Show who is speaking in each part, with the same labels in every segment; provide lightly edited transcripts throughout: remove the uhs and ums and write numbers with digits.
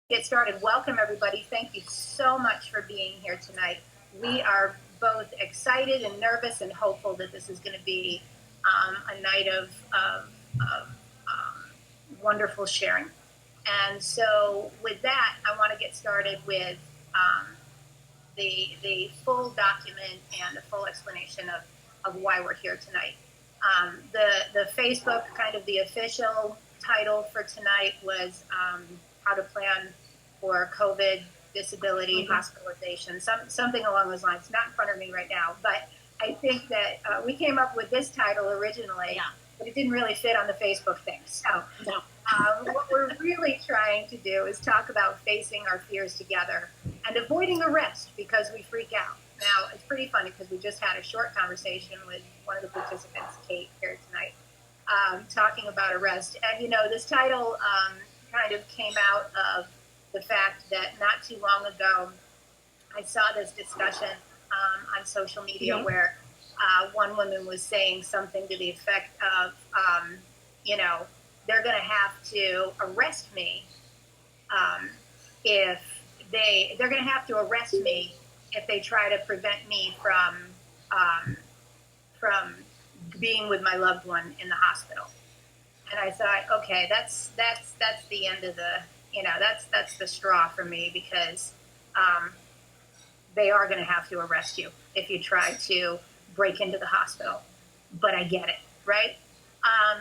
Speaker 1: Get started. Welcome, everybody. Thank you so much for being here tonight. We are both excited and nervous and hopeful that this is going to be a night of wonderful sharing. And so with that, I want to get started with the full document and the full explanation of why we're here tonight. The Facebook, kind of the official title for tonight was how to plan for COVID, disability, hospitalization, something along those lines. Not in front of me right now, but I think that we came up with this title originally, but it didn't really fit on the Facebook thing. So what we're really trying to do is talk about facing our fears together and avoiding arrest because we freak out. Now, it's pretty funny because we just had a short conversation with one of the participants, Kate, here tonight, talking about arrest. And, you know, this title kind of came out of the fact that not too long ago, I saw this discussion on social media where one woman was saying something to the effect of, you know, they're going to have to arrest me if they're going to have to arrest me if they try to prevent me from being with my loved one in the hospital. And I thought, okay, that's the end of the, you know, that's the straw for me because they are going to have to arrest you if you try to break into the hospital. But I get it, right?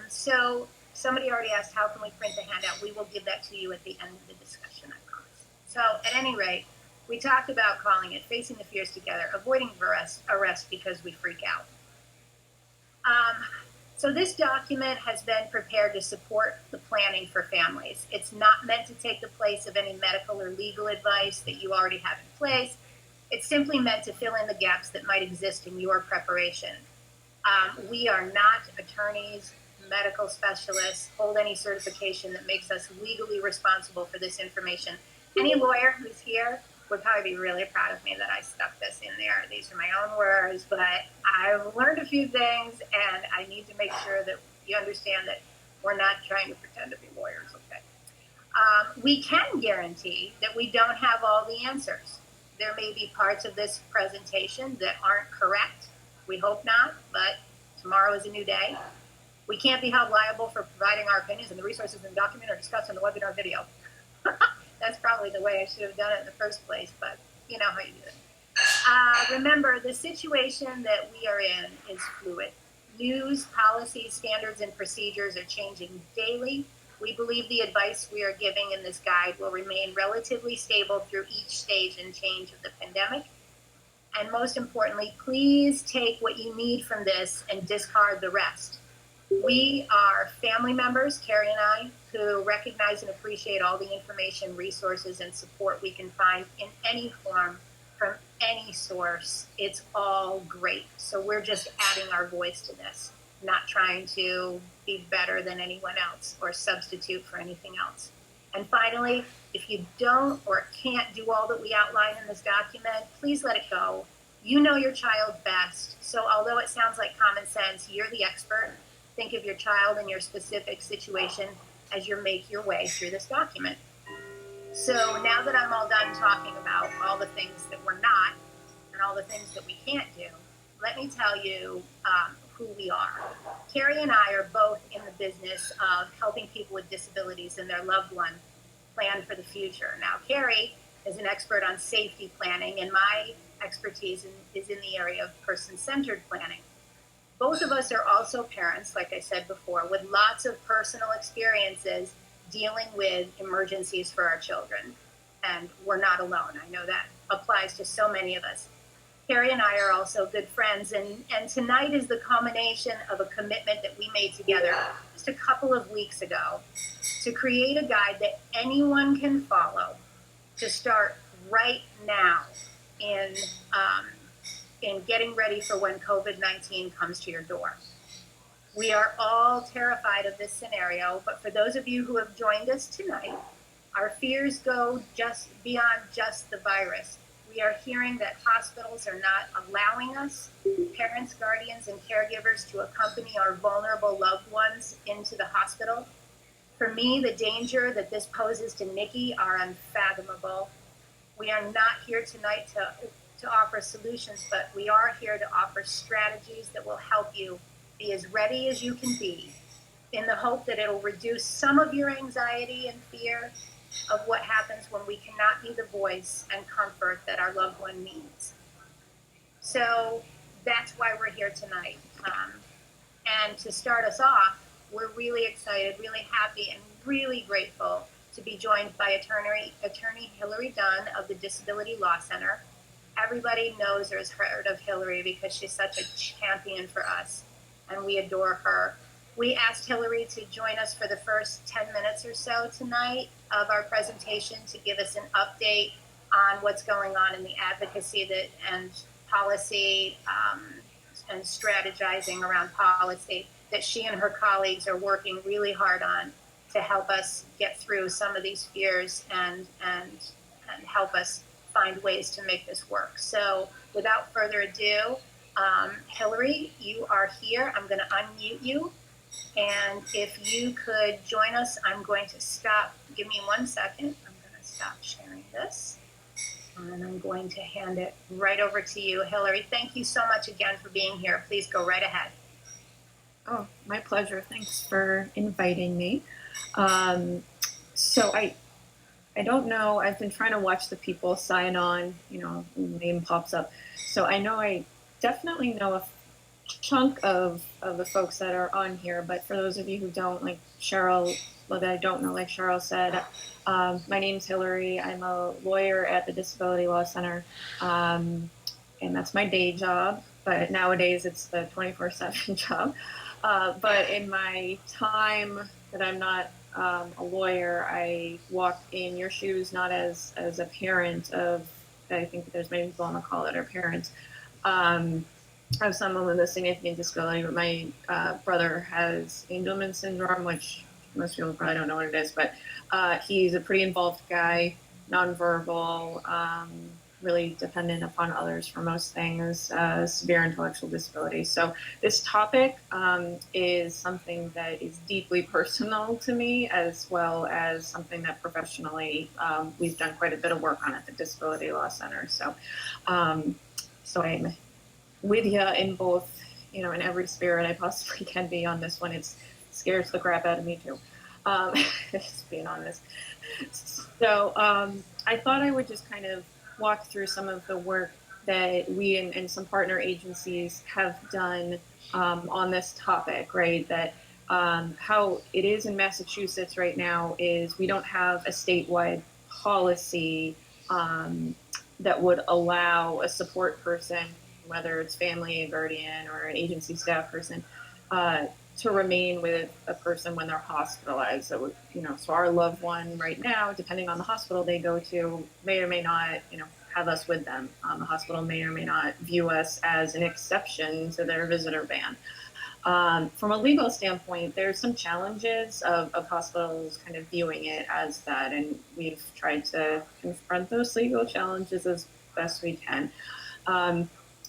Speaker 1: So somebody already asked, how can we print the handout? We will give that to you at the end of the discussion, I promise. So at any rate, we talked about calling it Facing the Fears Together, Avoiding Arrest because we freak out. So this document has been prepared to support the planning for families. It's not meant to take the place of any medical or legal advice that you already have in place. It's simply meant to fill in the gaps that might exist in your preparation. We are not attorneys, medical specialists, hold any certification that makes us legally responsible for this information. Any lawyer who's here would probably be really proud of me that I stuck this in there. These are my own words, but I've learned a few things, and I need to make sure that you understand that we're not trying to pretend to be lawyers, okay? We can guarantee that we don't have all the answers. There may be parts of this presentation that aren't correct. We hope not, but tomorrow is a new day. We can't be held liable for providing our opinions, and the resources in the document are discussed in the webinar video. That's probably the way I should have done it in the first place, but you know how you do it. Remember, the situation that we are in is fluid. News, policies, standards, and procedures are changing daily. We believe the advice we are giving in this guide will remain relatively stable through each stage and change of the pandemic. And most importantly, please take what you need from this and discard the rest. We are family members, Carrie and I, who recognize and appreciate all the information, resources, and support we can find in any form from any source. It's all great. So we're just adding our voice to this, not trying to be better than anyone else or substitute for anything else. And finally, if you don't or can't do all that we outline in this document, please let it go. You know your child best. So although it sounds like common sense, you're the expert. Think of your child and your specific situation as you make your way through this document. So now that I'm all done talking about all the things that we're not and all the things that we can't do, let me tell you who we are. Carrie and I are both in the business of helping people with disabilities and their loved one plan for the future. Now, Carrie is an expert on safety planning, and my expertise is in the area of person-centered planning. Both of us are also parents, like I said before, with lots of personal experiences dealing with emergencies for our children. And we're not alone. I know that applies to so many of us. Carrie and I are also good friends, and tonight is the culmination of a commitment that we made together just a couple of weeks ago to create a guide that anyone can follow to start right now in getting ready for when COVID-19 comes to your door. We are all terrified of this scenario, but for those of you who have joined us tonight, our fears go just beyond just the virus. We are hearing that hospitals are not allowing us, parents, guardians, and caregivers, to accompany our vulnerable loved ones into the hospital. For me, the danger that this poses to Nikki are unfathomable. We are not here tonight to offer solutions, but we are here to offer strategies that will help you be as ready as you can be, in the hope that it'll reduce some of your anxiety and fear of what happens when we cannot be the voice and comfort that our loved one needs. So that's why we're here tonight. And to start us off, we're really excited, really happy, and really grateful to be joined by Attorney Hillary Dunn of the Disability Law Center. Everybody knows or has heard of Hillary because she's such a champion for us, and we adore her. We asked Hillary to join us for the first 10 minutes or so tonight of our presentation to give us an update on what's going on in the advocacy and policy and strategizing around policy that she and her colleagues are working really hard on to help us get through some of these fears and help us find ways to make this work. So without further ado, Hillary, you are here. I'm going to unmute you. And if you could join us, I'm going to stop. Give me 1 second. I'm going to stop sharing this. And I'm going to hand it right over to you, Hillary. Thank you so much again for being here. Please go right ahead.
Speaker 2: Oh, my pleasure. Thanks for inviting me. So I don't know. I've been trying to watch the people sign on, name pops up. So I know I definitely know a chunk of the folks that are on here, but for those of you who don't, like Cheryl, well, that I don't know, like Cheryl said, my name's Hillary. I'm a lawyer at the Disability Law Center, and that's my day job, but nowadays it's the 24/7 job. But in my time that I'm not a lawyer, I walk in your shoes, not as a parent of, I think there's many people on the call that are parents, of someone with a significant disability, but my brother has Angelman syndrome, which most people probably don't know what it is, but he's a pretty involved guy, nonverbal, really dependent upon others for most things, severe intellectual disability. So this topic is something that is deeply personal to me, as well as something that professionally we've done quite a bit of work on at the Disability Law Center. So, so I'm with you in both, in every spirit I possibly can be on this one. It scares the crap out of me too, just being honest. So I thought I would just kind of walk through some of the work that we and some partner agencies have done on this topic, right? That how it is in Massachusetts right now is we don't have a statewide policy that would allow a support person, whether it's family, a guardian, or an agency staff person, to remain with a person when they're hospitalized. So, so our loved one right now, depending on the hospital they go to, may or may not, have us with them. The hospital may or may not view us as an exception to their visitor ban. From a legal standpoint, there's some challenges of hospitals kind of viewing it as that, and we've tried to confront those legal challenges as best we can.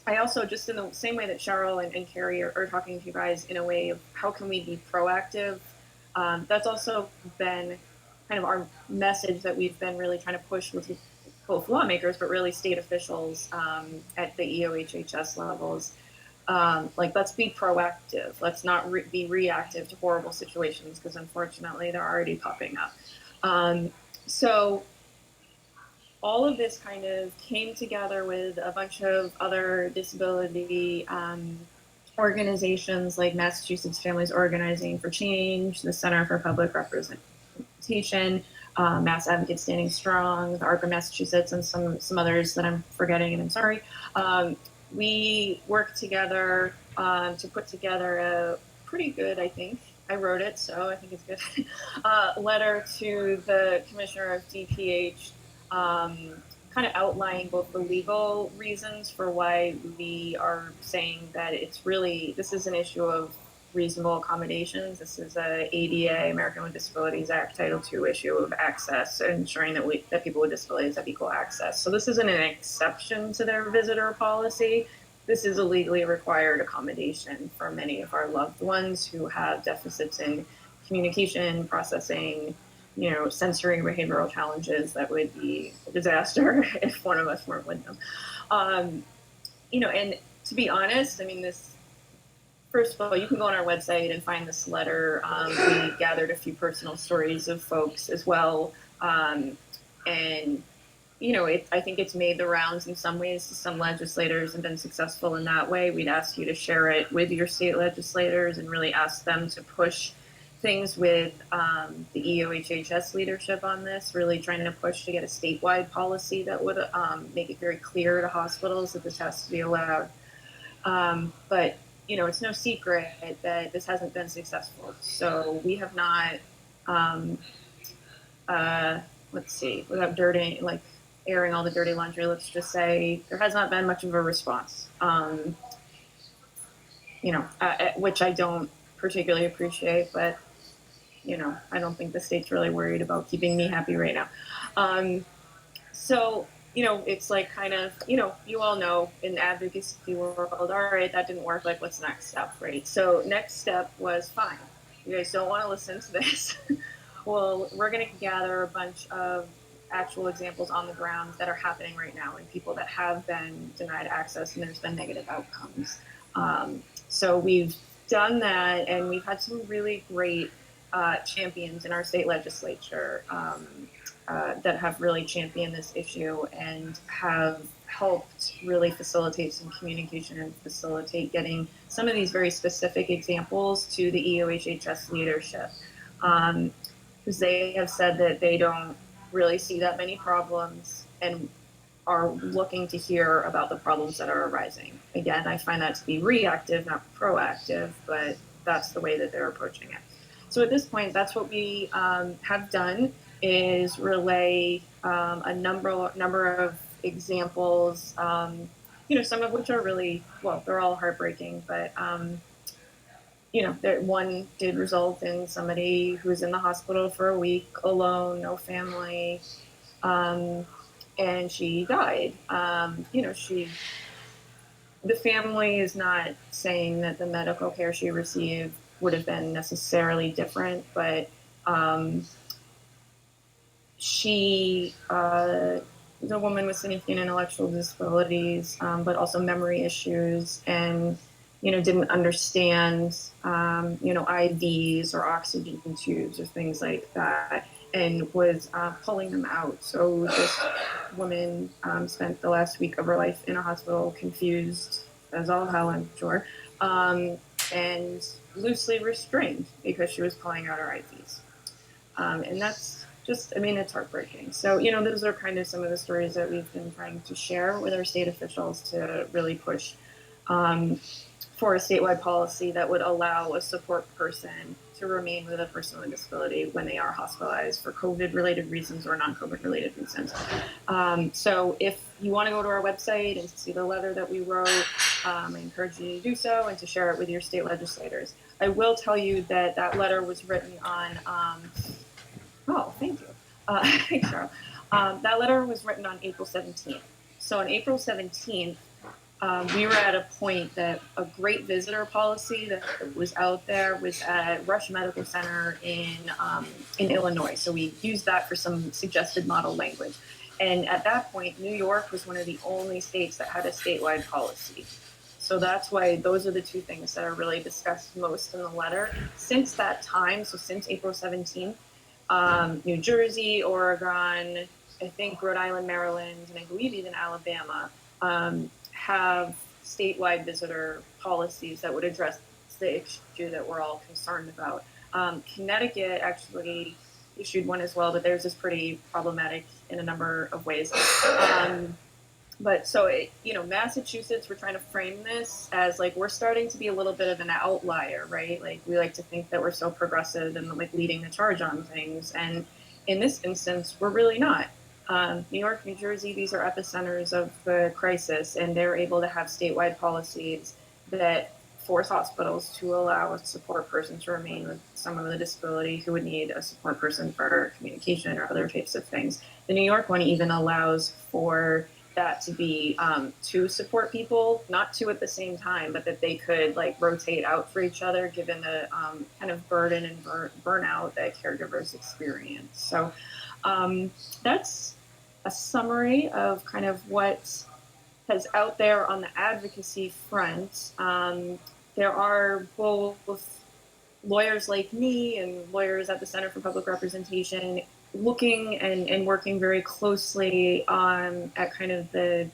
Speaker 2: I also, just in the same way that Cheryl and Carrie are talking to you guys in a way of how can we be proactive, that's also been kind of our message that we've been really trying to push with both lawmakers, but really state officials at the EOHHS levels. Like, let's be proactive. Let's not be reactive to horrible situations, because unfortunately they're already popping up. So all of this kind of came together with a bunch of other disability organizations like Massachusetts Families Organizing for Change, the Center for Public Representation, Mass Advocates Standing Strong, the ARC of Massachusetts, and some others that I'm forgetting, and I'm sorry. We worked together to put together a pretty good, I think, I wrote it, so I think it's good, letter to the Commissioner of DPH, kind of outlining both the legal reasons for why we are saying that this is an issue of reasonable accommodations. This is a ADA, American with Disabilities Act, Title II issue of access, ensuring that people with disabilities have equal access. So this isn't an exception to their visitor policy. This is a legally required accommodation for many of our loved ones who have deficits in communication, processing, sensory behavioral challenges that would be a disaster if one of us weren't with them. Um, and to be honest, I mean, this, first of all, you can go on our website and find this letter. We gathered a few personal stories of folks as well. And I think it's made the rounds in some ways to some legislators and been successful in that way. We'd ask you to share it with your state legislators and really ask them to push things with the EOHHS leadership on this, really trying to push to get a statewide policy that would make it very clear to hospitals that this has to be allowed. But it's no secret that this hasn't been successful. So we have not, let's see, without airing all the dirty laundry, let's just say there has not been much of a response, which I don't particularly appreciate, but I don't think the state's really worried about keeping me happy right now. So it's like kind of, you all know in the advocacy world, all right, that didn't work. Like, what's next step, right? So next step was, fine, you guys don't want to listen to this. Well, we're going to gather a bunch of actual examples on the ground that are happening right now and people that have been denied access and there's been negative outcomes. So we've done that, and we've had some really great champions in our state legislature that have really championed this issue and have helped really facilitate some communication and facilitate getting some of these very specific examples to the EOHHS leadership. Because they have said that they don't really see that many problems and are looking to hear about the problems that are arising. Again, I find that to be reactive, not proactive, but that's the way that they're approaching it. So at this point, that's what we have done, is relay a number of examples, some of which are really, well, they're all heartbreaking, but that one did result in somebody who's in the hospital for a week alone, no family, and she died. The family is not saying that the medical care she received would have been necessarily different, but she was a woman with significant intellectual disabilities, but also memory issues, and didn't understand IVs or oxygen tubes or things like that, and was pulling them out. So this woman spent the last week of her life in a hospital, confused as all hell, I'm sure, and loosely restrained because she was pulling out her IVs. And that's just, it's heartbreaking. So, those are kind of some of the stories that we've been trying to share with our state officials to really push for a statewide policy that would allow a support person to remain with a person with a disability when they are hospitalized for COVID-related reasons or non-COVID-related reasons. So if you want to go to our website and see the letter that we wrote, I encourage you to do so and to share it with your state legislators. I will tell you that that letter was written on, thank you. Thanks, Cheryl. That letter was written on April 17th. So on April 17th, we were at a point that a great visitor policy that was out there was at Rush Medical Center in Illinois. So we used that for some suggested model language. And at that point, New York was one of the only states that had a statewide policy. So that's why those are the two things that are really discussed most in the letter. Since that time, so since April 17th, New Jersey, Oregon, I think Rhode Island, Maryland, and I believe even Alabama have statewide visitor policies that would address the issue that we're all concerned about. Connecticut actually issued one as well, but theirs is pretty problematic in a number of ways. But so, Massachusetts, we're trying to frame this as like, we're starting to be a little bit of an outlier, right? Like, we like to think that we're so progressive and like leading the charge on things. And in this instance, we're really not. New York, New Jersey, these are epicenters of the crisis, and they're able to have statewide policies that force hospitals to allow a support person to remain with someone with a disability who would need a support person for communication or other types of things. The New York one even allows for that to be to support people, not two at the same time, but that they could like rotate out for each other given the kind of burden and burnout that caregivers experience. So that's a summary of kind of what has out there on the advocacy front. There are both lawyers like me and lawyers at the Center for Public Representation looking and working very closely on at kind of the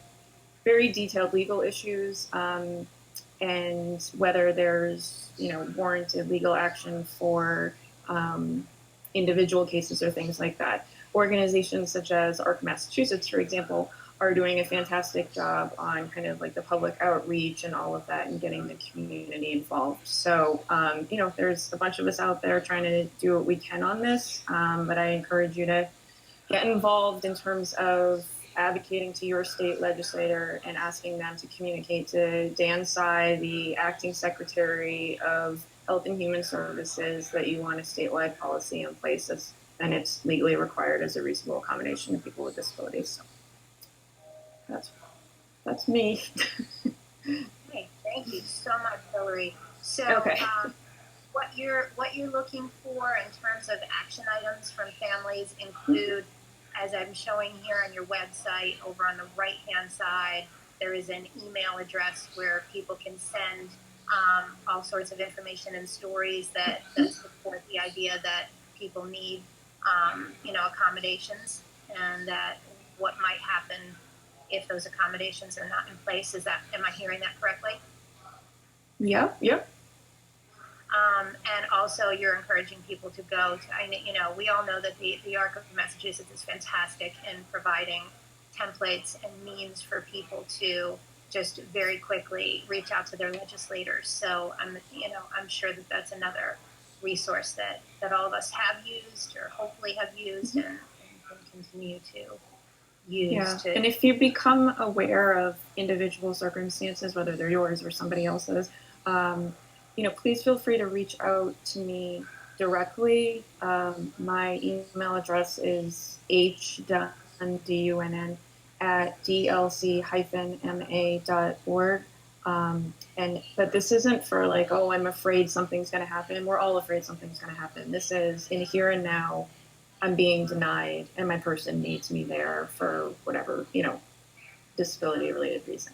Speaker 2: very detailed legal issues and whether there's warranted legal action for individual cases or things like that. Organizations such as ARC Massachusetts, for example, are doing a fantastic job on kind of like the public outreach and all of that and getting the community involved. So, there's a bunch of us out there trying to do what we can on this, but I encourage you to get involved in terms of advocating to your state legislator and asking them to communicate to Dan Tsai, the acting secretary of Health and Human Services, that you want a statewide policy in place and it's legally required as a reasonable accommodation to people with disabilities. So that's me.
Speaker 1: Okay, thank you so much, Hillary. So,
Speaker 2: okay.
Speaker 1: What you're looking for in terms of action items from families include, as I'm showing here on your website, over on the right-hand side, there is an email address where people can send all sorts of information and stories that support the idea that people need, accommodations, and that what might happen if those accommodations are not in place. Am I hearing that correctly?
Speaker 2: Yep.
Speaker 1: And also, you're encouraging people to go to, we all know that the ARC of Massachusetts is fantastic in providing templates and means for people to just very quickly reach out to their legislators. So I'm sure that that's another resource that all of us have used or hopefully have used and can continue to use.
Speaker 2: Yeah. And if you become aware of individual circumstances, whether they're yours or somebody else's, please feel free to reach out to me directly. My email address is hdunn, at dlc-ma.org. But this isn't for like, oh, I'm afraid something's going to happen. We're all afraid something's going to happen. This is in here and now. I'm being denied and my person needs me there for whatever, disability related reason.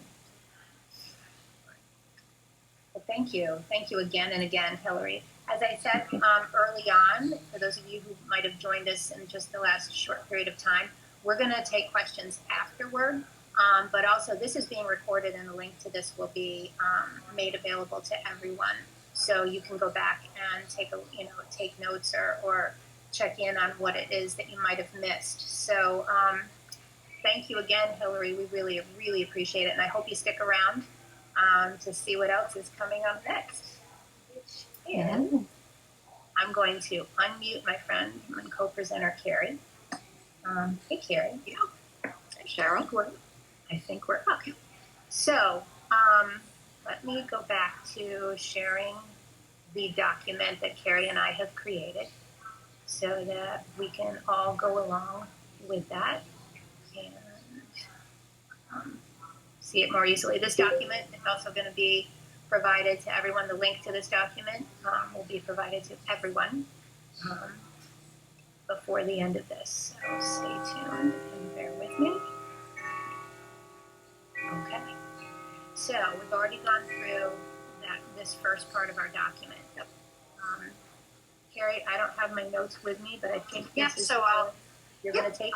Speaker 1: Well, thank you. Thank you again and again, Hillary. As I said early on, for those of you who might have joined us in just the last short period of time, we're going to take questions afterward. But also, this is being recorded and the link to this will be made available to everyone. So you can go back and take notes or check in on what it is that you might have missed. So thank you again, Hillary. We really, really appreciate it. And I hope you stick around to see what else is coming up next. And I'm going to unmute my friend and co-presenter, Carrie. Hey, Carrie.
Speaker 3: Yeah. Hey, Cheryl.
Speaker 1: I think we're up. So let me go back to sharing the document that Carrie and I have created so that we can all go along with that and see it more easily. This document is also going to be provided to everyone. The link to this document will be provided to everyone before the end of this. So stay tuned and bear with me. Okay. So we've already gone through this first part of our document. Carrie, I don't have my notes with me, but I think you're going to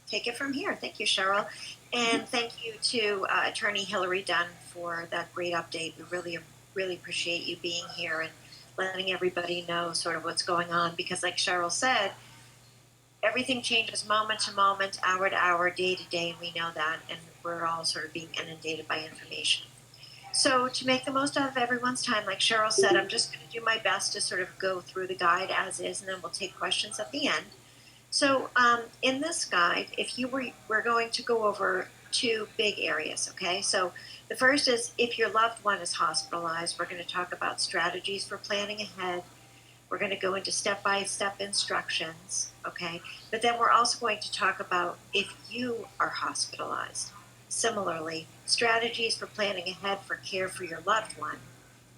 Speaker 3: take it from here. Thank you, Cheryl. And thank you to Attorney Hillary Dunn for that great update. We really, really appreciate you being here and letting everybody know sort of what's going on. Because like Cheryl said, everything changes moment to moment, hour to hour, day to day, and we know that. And we're all sort of being inundated by information. So to make the most out of everyone's time, like Cheryl said, I'm just going to do my best to sort of go through the guide as is, and then we'll take questions at the end. So in this guide, we're going to go over two big areas, okay? So the first is if your loved one is hospitalized, we're going to talk about strategies for planning ahead, We're going to go into step-by-step instructions, okay? But then we're also going to talk about if you are hospitalized. Similarly, strategies for planning ahead for care for your loved one,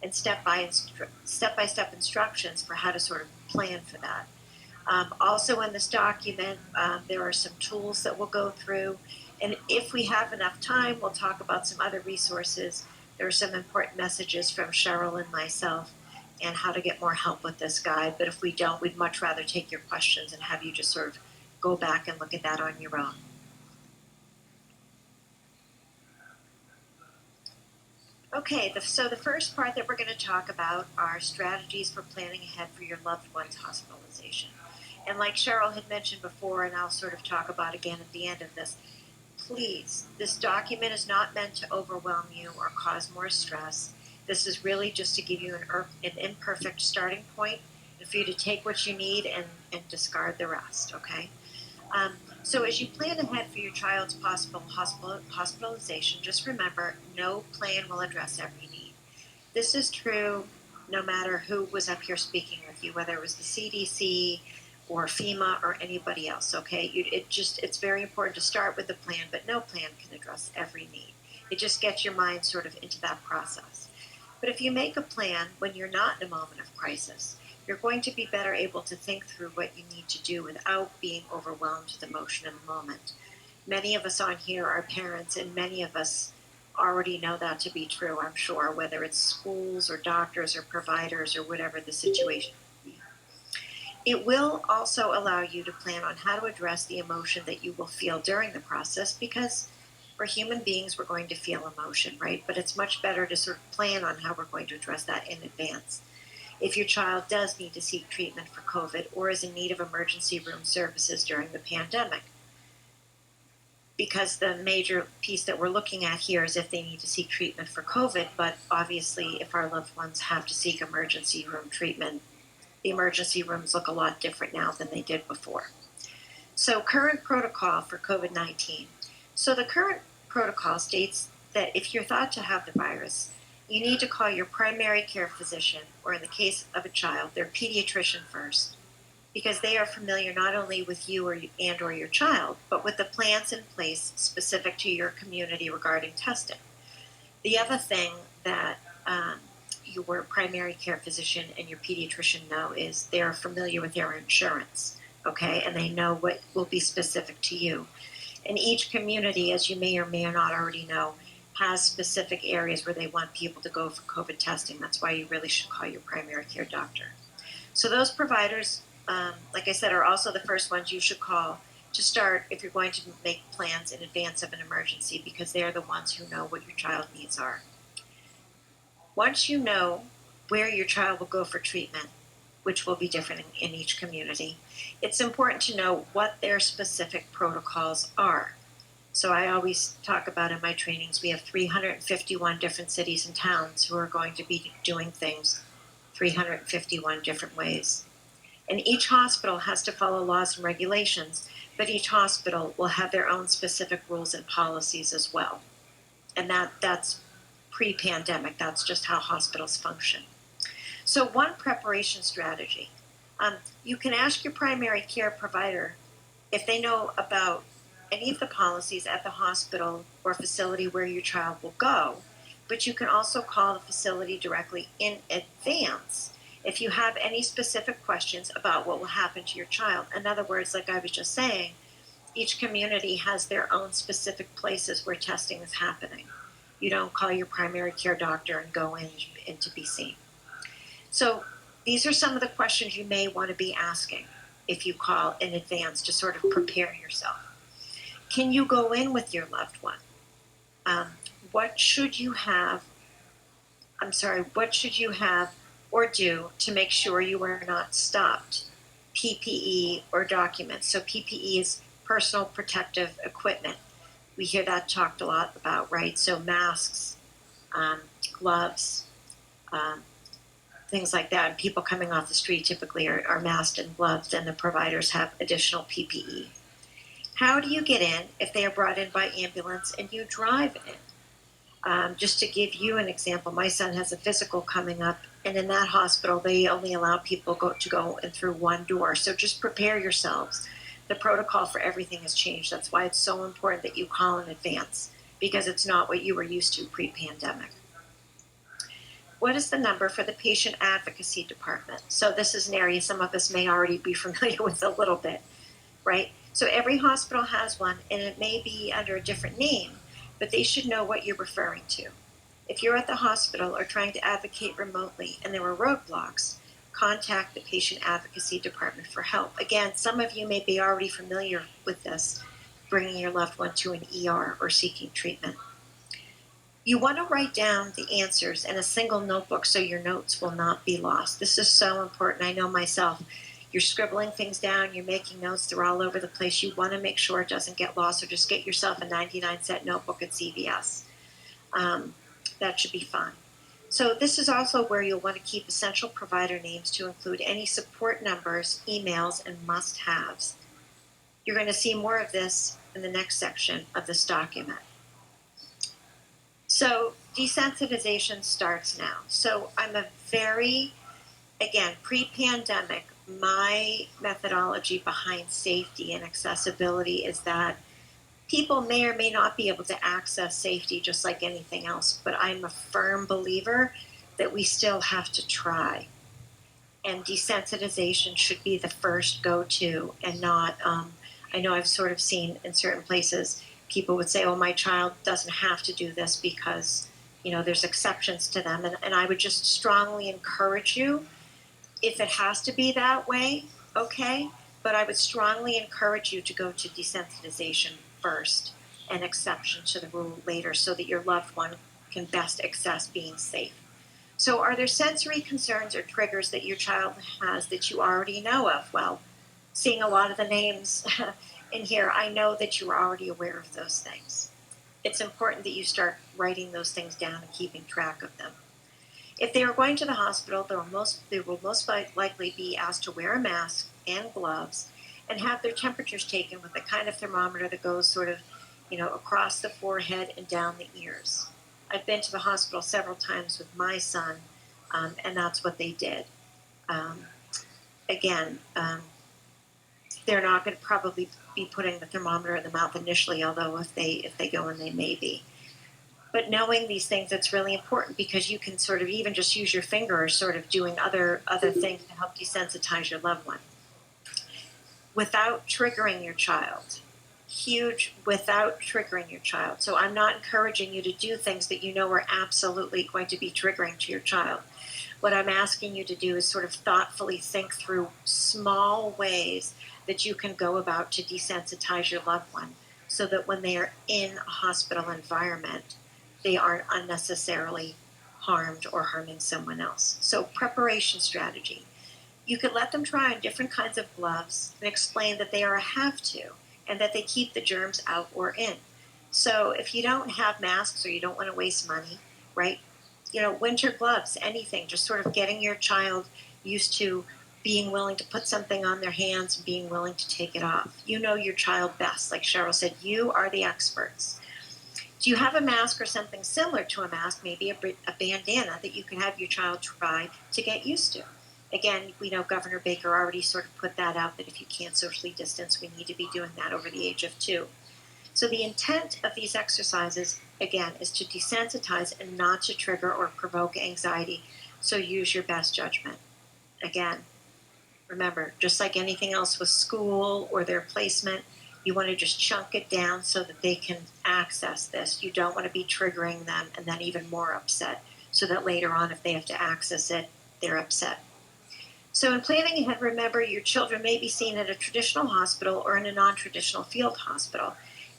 Speaker 3: and step-by-step instructions for how to sort of plan for that. Also in this document, there are some tools that we'll go through. And if we have enough time, we'll talk about some other resources. There are some important messages from Cheryl and myself and how to get more help with this guide. But if we don't, we'd much rather take your questions and have you just sort of go back and look at that on your own. Okay, so the first part that we're going to talk about are strategies for planning ahead for your loved one's hospitalization. And like Cheryl had mentioned before, and I'll sort of talk about again at the end of this, please, this document is not meant to overwhelm you or cause more stress. This is really just to give you an imperfect starting point and for you to take what you need and discard the rest, okay? So as you plan ahead for your child's possible hospitalization, just remember, no plan will address every need. This is true no matter who was up here speaking with you, whether it was the CDC or FEMA or anybody else, okay? It's very important to start with a plan, but no plan can address every need. It just gets your mind sort of into that process. But if you make a plan when you're not in a moment of crisis, you're going to be better able to think through what you need to do without being overwhelmed with emotion in the moment. Many of us on here are parents, and many of us already know that to be true, I'm sure, whether it's schools or doctors or providers or whatever the situation may be. It will also allow you to plan on how to address the emotion that you will feel during the process, because we're human beings, we're going to feel emotion, right? But it's much better to sort of plan on how we're going to address that in advance. If your child does need to seek treatment for COVID or is in need of emergency room services during the pandemic, because the major piece that we're looking at here is if they need to seek treatment for COVID, but obviously if our loved ones have to seek emergency room treatment, the emergency rooms look a lot different now than they did before. So current protocol for COVID-19. So the current protocol states that if you're thought to have the virus, you need to call your primary care physician, or in the case of a child, their pediatrician first, because they are familiar not only with you or your child, but with the plans in place specific to your community regarding testing. The other thing that your primary care physician and your pediatrician know is they're familiar with your insurance, okay, and they know what will be specific to you. And each community, as you may or may not already know, has specific areas where they want people to go for COVID testing. That's why you really should call your primary care doctor. So those providers, like I said, are also the first ones you should call to start if you're going to make plans in advance of an emergency, because they're the ones who know what your child needs are. Once you know where your child will go for treatment, which will be different in each community, it's important to know what their specific protocols are. So I always talk about in my trainings, we have 351 different cities and towns who are going to be doing things 351 different ways. And each hospital has to follow laws and regulations, but each hospital will have their own specific rules and policies as well. And that's pre-pandemic, that's just how hospitals function. So one preparation strategy, you can ask your primary care provider if they know about any of the policies at the hospital or facility where your child will go, but you can also call the facility directly in advance if you have any specific questions about what will happen to your child. In other words, like I was just saying, each community has their own specific places where testing is happening. You don't call your primary care doctor and go in to be seen. So these are some of the questions you may want to be asking if you call in advance to sort of prepare yourself. Can you go in with your loved one? What should you have or do to make sure you are not stopped? PPE or documents. So PPE is personal protective equipment. We hear that talked a lot about, right? So masks, gloves, things like that. And people coming off the street typically are masked and gloved, and the providers have additional PPE. How do you get in if they are brought in by ambulance and you drive in? Just to give you an example, my son has a physical coming up And in that hospital, they only allow people to go in through one door. So just prepare yourselves. The protocol for everything has changed. That's why it's so important that you call in advance, because it's not what you were used to pre-pandemic. What is the number for the patient advocacy department? So this is an area some of us may already be familiar with a little bit, right? So every hospital has one, and it may be under a different name, but they should know what you're referring to. If you're at the hospital or trying to advocate remotely and there were roadblocks, contact the patient advocacy department for help. Again, some of you may be already familiar with this, bringing your loved one to an ER or seeking treatment. You want to write down the answers in a single notebook so your notes will not be lost. This is so important. I know myself. You're scribbling things down, you're making notes, they're all over the place. You want to make sure it doesn't get lost, or just get yourself a 99-cent notebook at CVS. That should be fine. So this is also where you'll want to keep essential provider names to include any support numbers, emails, and must-haves. You're going to see more of this in the next section of this document. So desensitization starts now. So I'm a very, again, pre-pandemic, my methodology behind safety and accessibility is that people may or may not be able to access safety just like anything else, but I'm a firm believer that we still have to try. And desensitization should be the first go-to, and not, I know I've sort of seen in certain places, people would say, oh, my child doesn't have to do this because, you know, there's exceptions to them. And I would just strongly encourage you, if it has to be that way, okay, but I would strongly encourage you to go to desensitization first and exception to the rule later, so that your loved one can best access being safe. So are there sensory concerns or triggers that your child has that you already know of? Well, seeing a lot of the names in here, I know that you're already aware of those things. It's important that you start writing those things down and keeping track of them. If they are going to the hospital, they will most likely be asked to wear a mask and gloves and have their temperatures taken with the kind of thermometer that goes sort of, you know, across the forehead and down the ears. I've been to the hospital several times with my son, and that's what they did. Again, they're not going to probably be putting the thermometer in the mouth initially, although if they go in, they may be. But knowing these things, it's really important, because you can sort of even just use your finger or sort of doing other things to help desensitize your loved one. Without triggering your child. Huge, without triggering your child. So I'm not encouraging you to do things that you know are absolutely going to be triggering to your child. What I'm asking you to do is sort of thoughtfully think through small ways that you can go about to desensitize your loved one, so that when they are in a hospital environment, they aren't unnecessarily harmed or harming someone else. So preparation strategy. You could let them try on different kinds of gloves and explain that they are a have to, and that they keep the germs out or in. So if you don't have masks or you don't want to waste money, right? You know, winter gloves, anything, just sort of getting your child used to being willing to put something on their hands and being willing to take it off. You know your child best. Like Cheryl said, you are the experts. Do you have a mask or something similar to a mask, maybe a bandana that you can have your child try to get used to? Again, we know Governor Baker already sort of put that out, that if you can't socially distance, we need to be doing that over the age of 2. So the intent of these exercises, again, is to desensitize and not to trigger or provoke anxiety. So use your best judgment. Again, remember, just like anything else with school or their placement, you want to just chunk it down so that they can access this. You don't want to be triggering them and then even more upset, so that later on, if they have to access it, they're upset. So in planning ahead, remember your children may be seen at a traditional hospital or in a non-traditional field hospital.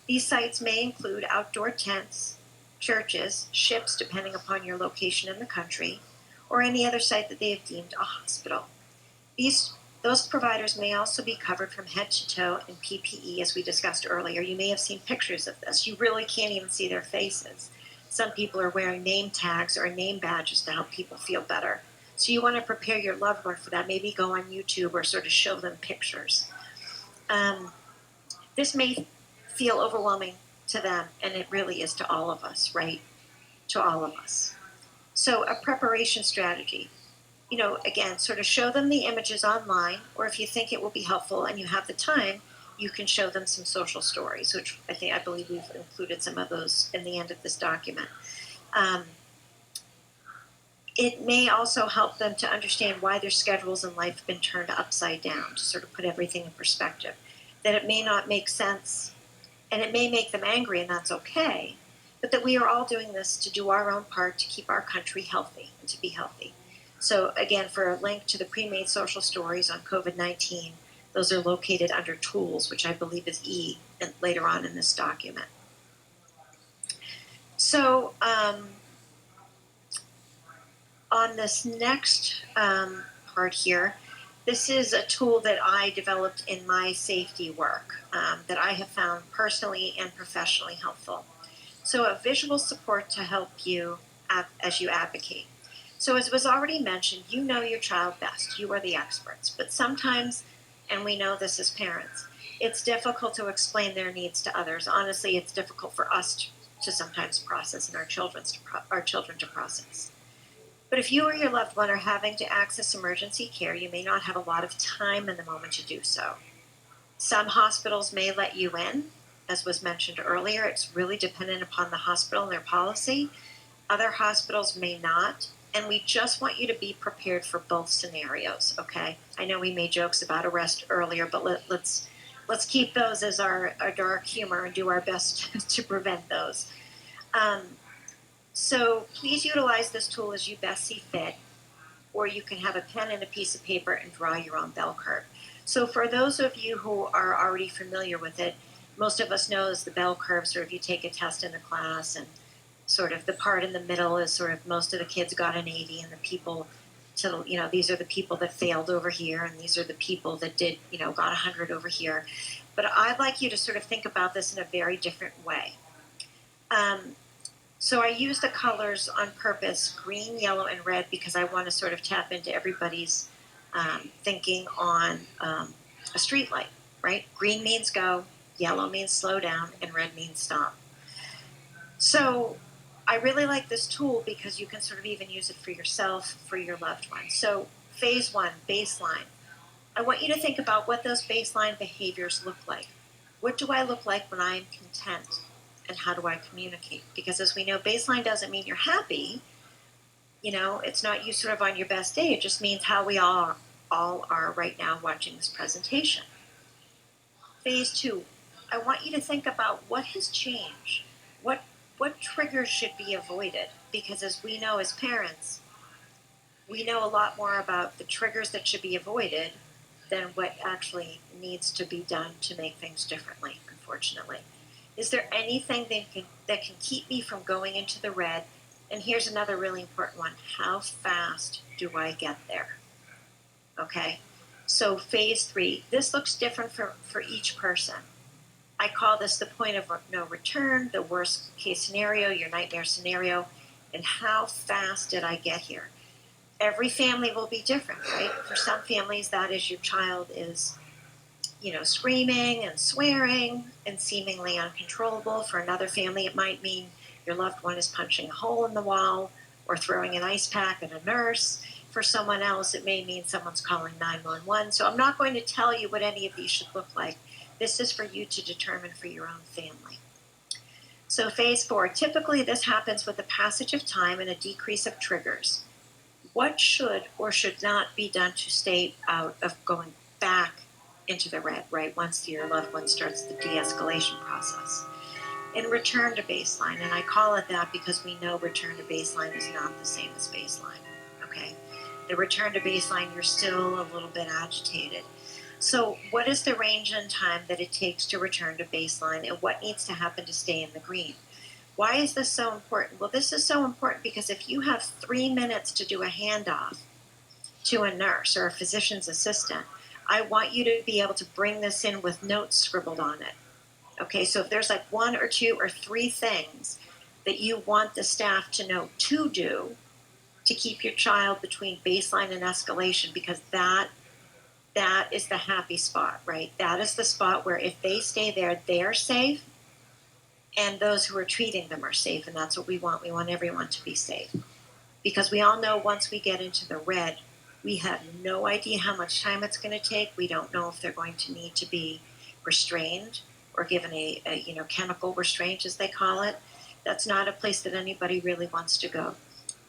Speaker 3: These sites may include outdoor tents, churches, ships, depending upon your location in the country, or any other site that they have deemed a hospital. Those providers may also be covered from head to toe in PPE, as we discussed earlier. You may have seen pictures of this. You really can't even see their faces. Some people are wearing name tags or name badges to help people feel better. So you want to prepare your loved one for that. Maybe go on YouTube or sort of show them pictures. This may feel overwhelming to them, and it really is to all of us, right? To all of us. So a preparation strategy. again, sort of show them the images online, or if you think it will be helpful and you have the time, you can show them some social stories, which I believe we've included some of those in the end of this document. Um, it may also help them to understand why their schedules in life have been turned upside down, to sort of put everything in perspective. That it may not make sense, and it may make them angry, and that's okay, but that we are all doing this to do our own part to keep our country healthy and to be healthy. So, again, for a link to the pre-made social stories on COVID-19, those are located under Tools, which I believe is E, and later on in this document. So, on this next part here, this is a tool that I developed in my safety work that I have found personally and professionally helpful. So a visual support to help you as you advocate. So as was already mentioned, you know your child best. You are the experts. But sometimes, and we know this as parents, it's difficult to explain their needs to others. Honestly, it's difficult for us to sometimes process and our children to process. But if you or your loved one are having to access emergency care, you may not have a lot of time in the moment to do so. Some hospitals may let you in, as was mentioned earlier. It's really dependent upon the hospital and their policy. Other hospitals may not, and we just want you to be prepared for both scenarios, okay? I know we made jokes about arrest earlier, but let's keep those as our dark humor and do our best to prevent those. So please utilize this tool as you best see fit, or you can have a pen and a piece of paper and draw your own bell curve. So for those of you who are already familiar with it, most of us know is the bell curve, sort of you take a test in a class and sort of the part in the middle is sort of most of the kids got an 80 and the people to, these are the people that failed over here and these are the people that did, got 100 over here. But I'd like you to sort of think about this in a very different way. So I use the colors on purpose, green, yellow, and red, because I want to sort of tap into everybody's thinking on a street light, right? Green means go, yellow means slow down, and red means stop. So I really like this tool because you can sort of even use it for yourself, for your loved one. So phase 1, baseline. I want you to think about what those baseline behaviors look like. What do I look like when I'm content? And how do I communicate? Because as we know, baseline doesn't mean you're happy. It's not you sort of on your best day. It just means how we all are right now watching this presentation. Phase 2, I want you to think about what has changed. What triggers should be avoided? Because as we know as parents, we know a lot more about the triggers that should be avoided than what actually needs to be done to make things differently, unfortunately. Is there anything that can keep me from going into the red? And here's another really important one. How fast do I get there? Okay, so phase 3, this looks different for each person. I call this the point of no return, the worst case scenario, your nightmare scenario, and how fast did I get here? Every family will be different, right? For some families, that is your child is screaming and swearing and seemingly uncontrollable. For another family, it might mean your loved one is punching a hole in the wall or throwing an ice pack at a nurse. For someone else, it may mean someone's calling 911. So I'm not going to tell you what any of these should look like. This is for you to determine for your own family. So phase 4, typically this happens with the passage of time and a decrease of triggers. What should or should not be done to stay out of going back into the red, right, once your loved one starts the de-escalation process? And return to baseline, and I call it that because we know return to baseline is not the same as baseline, okay? The return to baseline, you're still a little bit agitated. So what is the range in time that it takes to return to baseline, and what needs to happen to stay in the green? Why is this so important? Well, this is so important because if you have 3 minutes to do a handoff to a nurse or a physician's assistant, I want you to be able to bring this in with notes scribbled on it. Okay, so if there's like 1 or 2 or 3 things that you want the staff to know to do to keep your child between baseline and escalation, because that is the happy spot, right? That is the spot where if they stay there, they're safe, and those who are treating them are safe, and that's what we want. We want everyone to be safe. Because we all know once we get into the red, We have no idea how much time it's going to take. We don't know if they're going to need to be restrained or given a chemical restraint, as they call it. That's not a place that anybody really wants to go.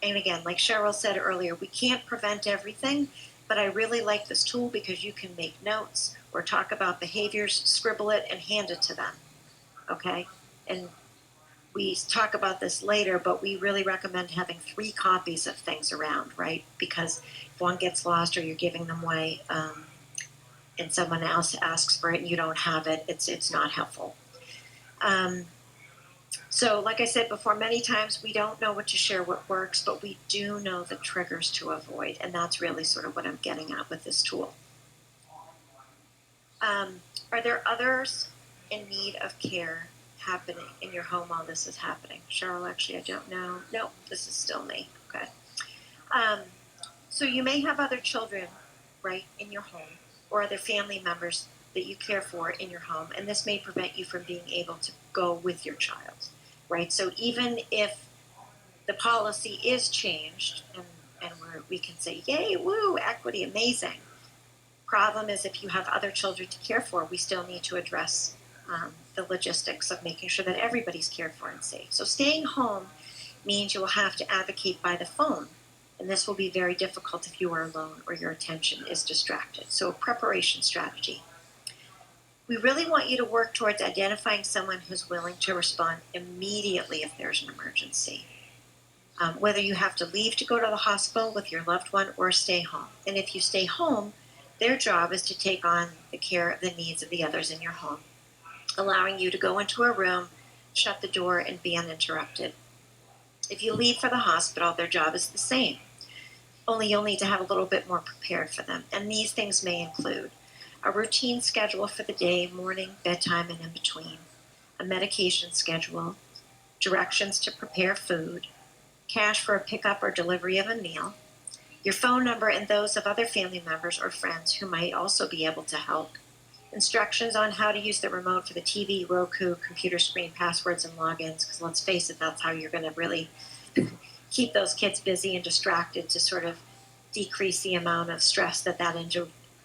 Speaker 3: And again, like Cheryl said earlier, we can't prevent everything, but I really like this tool because you can make notes or talk about behaviors, scribble it, and hand it to them. Okay? And we talk about this later, but we really recommend having 3 copies of things around, right? Because if one gets lost or you're giving them away, and someone else asks for it and you don't have it, it's not helpful. So, like I said before, many times we don't know what to share, what works, but we do know the triggers to avoid, and that's really sort of what I'm getting at with this tool. Are there others in need of care happening in your home while this is happening? Cheryl, actually, I don't know. No, this is still me. Okay. So you may have other children, right, in your home, or other family members that you care for in your home, and this may prevent you from being able to go with your child, right? So even if the policy is changed, and we can say, yay, woo, equity, amazing. Problem is, if you have other children to care for, we still need to address the logistics of making sure that everybody's cared for and safe. So staying home means you will have to advocate by the phone, and this will be very difficult if you are alone or your attention is distracted. So a preparation strategy. We really want you to work towards identifying someone who's willing to respond immediately if there's an emergency. Whether you have to leave to go to the hospital with your loved one or stay home. And if you stay home, their job is to take on the care of the needs of the others in your home, allowing you to go into a room, shut the door, and be uninterrupted. If you leave for the hospital, their job is the same, only you'll need to have a little bit more prepared for them. And these things may include a routine schedule for the day, morning, bedtime, and in between, a medication schedule, directions to prepare food, cash for a pickup or delivery of a meal, your phone number and those of other family members or friends who might also be able to help, instructions on how to use the remote for the TV, Roku, computer screen, passwords, and logins, because let's face it, that's how you're going to really keep those kids busy and distracted to sort of decrease the amount of stress that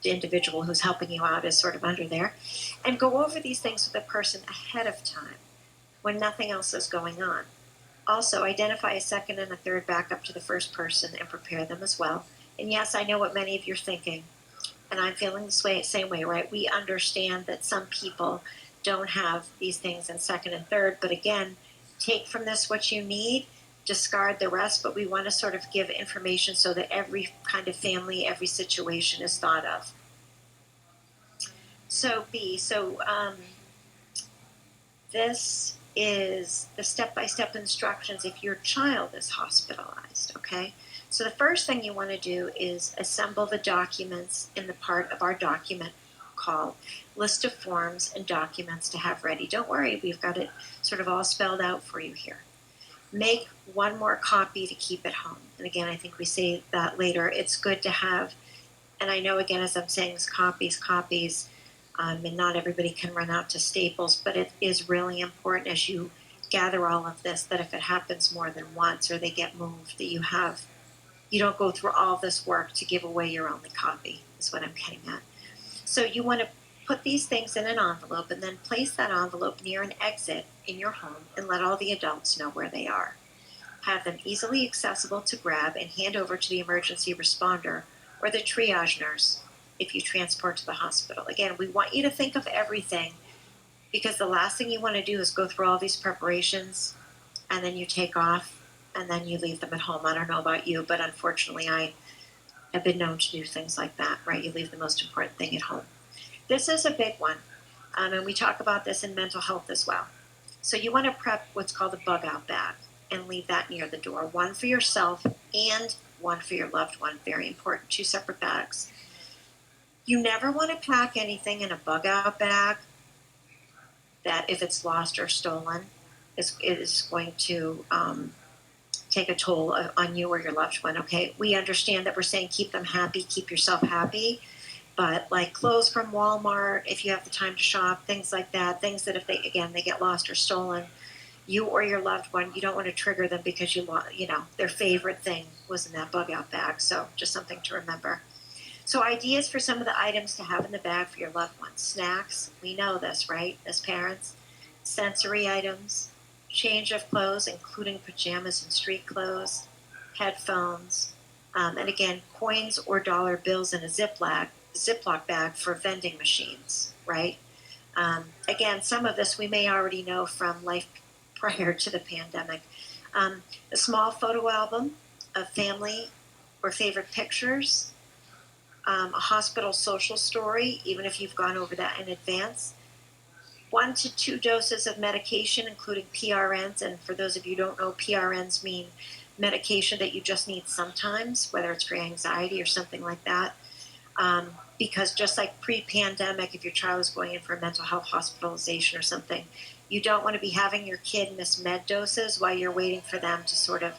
Speaker 3: individual who's helping you out is sort of under there. And go over these things with the person ahead of time when nothing else is going on. Also, identify a second and a third backup to the first person and prepare them as well. And yes, I know what many of you are thinking, and I'm feeling the same way, right? We understand that some people don't have these things in second and third, but again, take from this what you need, discard the rest, but we want to sort of give information so that every kind of family, every situation is thought of. So this is the step-by-step instructions if your child is hospitalized, okay? So the first thing you want to do is assemble the documents in the part of our document called List of Forms and Documents to Have Ready. Don't worry, we've got it sort of all spelled out for you here. Make one more copy to keep at home. And again, I think we say that later. It's good to have, and I know again, as I'm saying, it's copies, and not everybody can run out to Staples, but it is really important as you gather all of this that if it happens more than once or they get moved, that you don't go through all this work to give away your only copy, is what I'm getting at. So you want to put these things in an envelope and then place that envelope near an exit in your home and let all the adults know where they are. Have them easily accessible to grab and hand over to the emergency responder or the triage nurse if you transport to the hospital. Again, we want you to think of everything because the last thing you want to do is go through all these preparations and then you take off and then you leave them at home. I don't know about you, but unfortunately I have been known to do things like that, right? You leave the most important thing at home. This is a big one, and we talk about this in mental health as well. So you want to prep what's called a bug out bag and leave that near the door. One for yourself and one for your loved one. Very important. 2 separate bags. You never want to pack anything in a bug out bag that if it's lost or stolen is going to take a toll on you or your loved one, okay? We understand that we're saying keep them happy, keep yourself happy, but like clothes from Walmart, if you have the time to shop, things like that, things that if they get lost or stolen, you or your loved one, you don't want to trigger them because their favorite thing was in that bug out bag. So just something to remember. So ideas for some of the items to have in the bag for your loved ones. Snacks, we know this, right, as parents. Sensory items, change of clothes, including pajamas and street clothes, headphones, and again, coins or dollar bills in a Ziploc bag for vending machines, right? Again, some of this we may already know from life prior to the pandemic. A small photo album of family or favorite pictures, a hospital social story, even if you've gone over that in advance, 1 to 2 doses of medication, including PRNs. And for those of you who don't know, PRNs mean medication that you just need sometimes, whether it's for anxiety or something like that. Because just like pre-pandemic, if your child is going in for a mental health hospitalization or something, you don't want to be having your kid miss med doses while you're waiting for them to sort of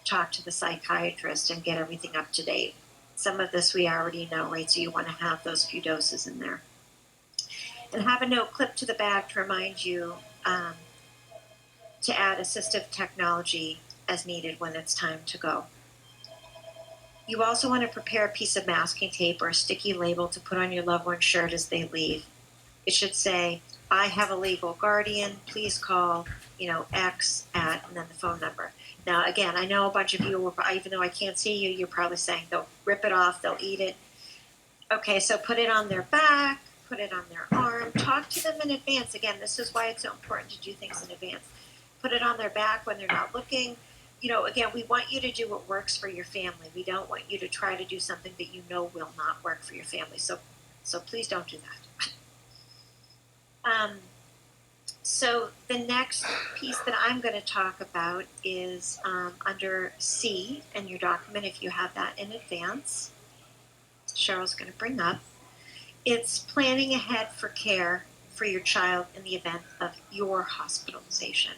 Speaker 3: talk to the psychiatrist and get everything up to date. Some of this we already know, right? So you want to have those few doses in there. And have a note clipped to the bag to remind you to add assistive technology as needed when it's time to go. You also want to prepare a piece of masking tape or a sticky label to put on your loved one's shirt as they leave. It should say, I have a legal guardian, please call, X at, and then the phone number. Now, again, I know a bunch of you, even though I can't see you, you're probably saying they'll rip it off, they'll eat it. Okay, so put it on their back, put it on their arm, talk to them in advance. Again, this is why it's so important to do things in advance. Put it on their back when they're not looking. Again, we want you to do what works for your family. We don't want you to try to do something that you know will not work for your family. So please don't do that. So the next piece that I'm going to talk about is under C in your document, if you have that in advance. Cheryl's going to bring up. It's planning ahead for care for your child in the event of your hospitalization.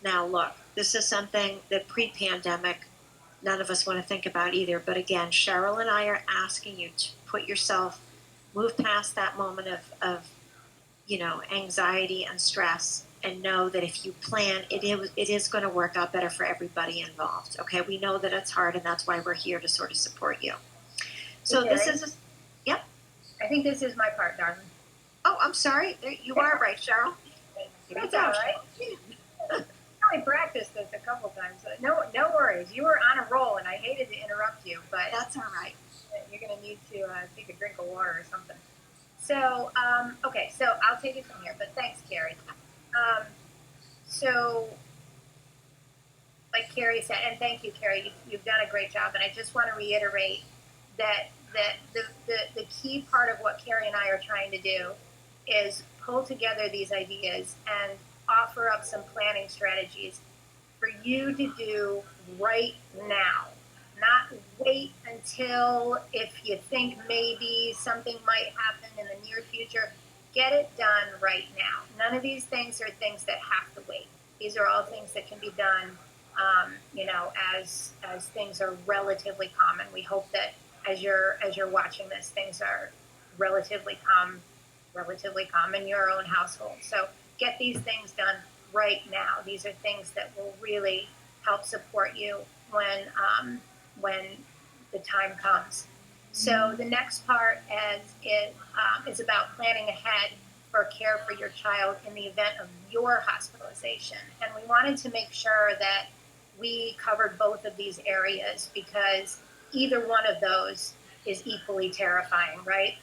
Speaker 3: Now, look, this is something that pre-pandemic, none of us want to think about either. But again, Cheryl and I are asking you to put yourself, move past that moment of anxiety and stress, and know that if you plan, it is going to work out better for everybody involved. Okay, we know that it's hard, and that's why we're here to sort of support you. So
Speaker 1: Okay.
Speaker 3: this is, yep.
Speaker 1: I think this is my part, darling.
Speaker 3: Oh, I'm sorry. You are right, Cheryl.
Speaker 1: That's all right. I practiced this a couple times. No worries. You were on a roll, and I hated to interrupt you, but
Speaker 3: that's all right.
Speaker 1: You're going to need to take a drink of water or something. So, okay, so I'll take it from here, but thanks, Carrie. So, like Carrie said, and thank you, Carrie, you've done a great job, and I just want to reiterate that the key part of what Carrie and I are trying to do is pull together these ideas and offer up some planning strategies for you to do right now. Not wait until if you think maybe something might happen in the near future. Get it done right now. None of these things are things that have to wait. These are all things that can be done, as things are relatively common. We hope that as you're watching this, things are relatively calm in your own household. So get these things done right now. These are things that will really help support you when the time comes. So the next part is about planning ahead for care for your child in the event of your hospitalization. And we wanted to make sure that we covered both of these areas because either one of those is equally terrifying, right?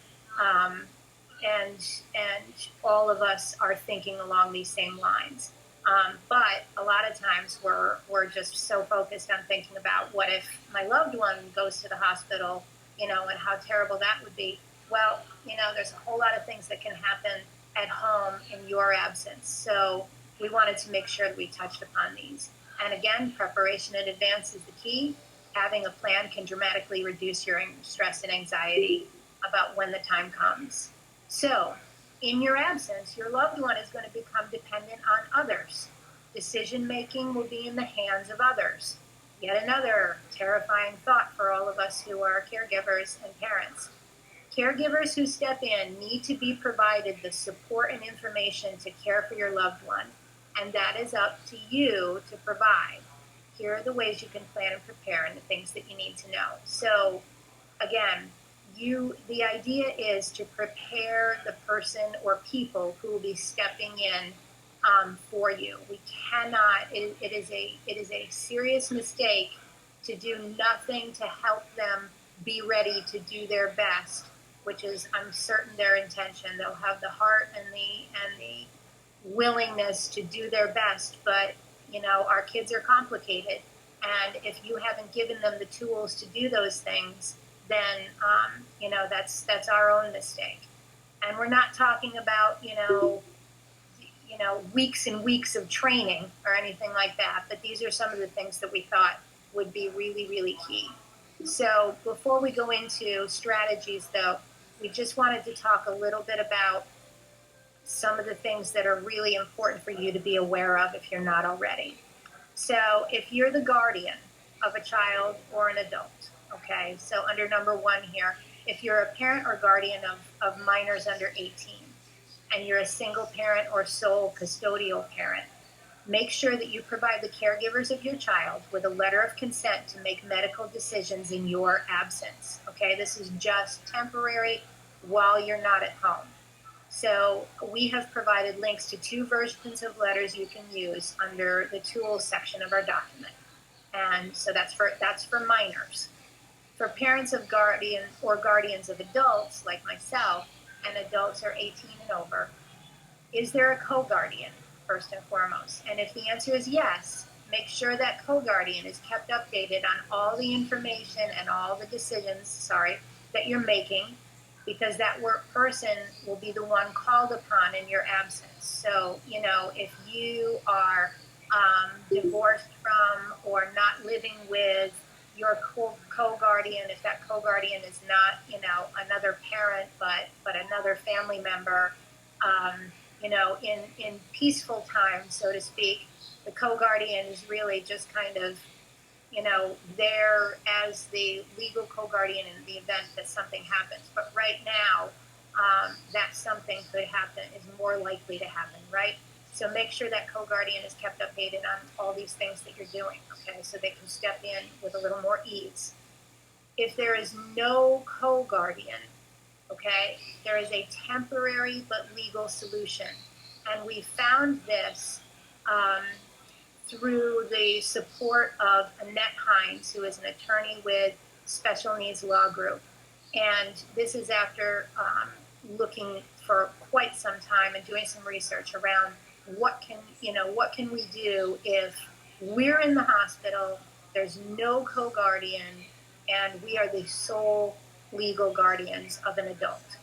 Speaker 1: And all of us are thinking along these same lines. But a lot of times we're just so focused on thinking about what if my loved one goes to the hospital, and how terrible that would be. Well, there's a whole lot of things that can happen at home in your absence. So we wanted to make sure that we touched upon these. And again, preparation in advance is the key. Having a plan can dramatically reduce your stress and anxiety about when the time comes. So, in your absence, your loved one is going to become dependent on others. Decision making will be in the hands of others. Yet another terrifying thought for all of us who are caregivers and parents. Caregivers who step in need to be provided the support and information to care for your loved one. and that is up to you to provide. Here are the ways you can plan and prepare and the things that you need to know. So again, the idea is to prepare the person or people who will be stepping in for you. We cannot. It is a serious mistake to do nothing to help them be ready to do their best, which is, I'm certain, their intention. They'll have the heart and the willingness to do their best, but our kids are complicated, and if you haven't given them the tools to do those things, then that's our own mistake. And we're not talking about weeks and weeks of training or anything like that, but these are some of the things that we thought would be really, really key. So before we go into strategies, though, we just wanted to talk a little bit about some of the things that are really important for you to be aware of if you're not already. So if you're the guardian of a child or an adult, okay, so under number one here, if you're a parent or guardian of minors under 18, and you're a single parent or sole custodial parent, make sure that you provide the caregivers of your child with a letter of consent to make medical decisions in your absence. Okay, this is just temporary while you're not at home. So we have provided links to 2 versions of letters you can use under the tools section of our document. And so that's for minors. For parents of guardian or guardians of adults like myself, and adults are 18 and over, is there a co-guardian, first and foremost? And if the answer is yes, make sure that co-guardian is kept updated on all the information and all the decisions, that you're making, because that work person will be the one called upon in your absence. So, if you are divorced from or not living with your co-guardian, if that co-guardian is not, another parent, but another family member, in peaceful times, so to speak, the co-guardian is really just kind of, there as the legal co-guardian in the event that something happens. But right now, that something could happen, is more likely to happen, right? So make sure that co-guardian is kept updated on all these things that you're doing, okay, so they can step in with a little more ease. If there is no co-guardian, okay, there is a temporary but legal solution. And we found this through the support of Annette Hines, who is an attorney with Special Needs Law Group. And this is after looking for quite some time and doing some research around what can we do if we're in the hospital, there's no co-guardian, and we are the sole legal guardians of an adult.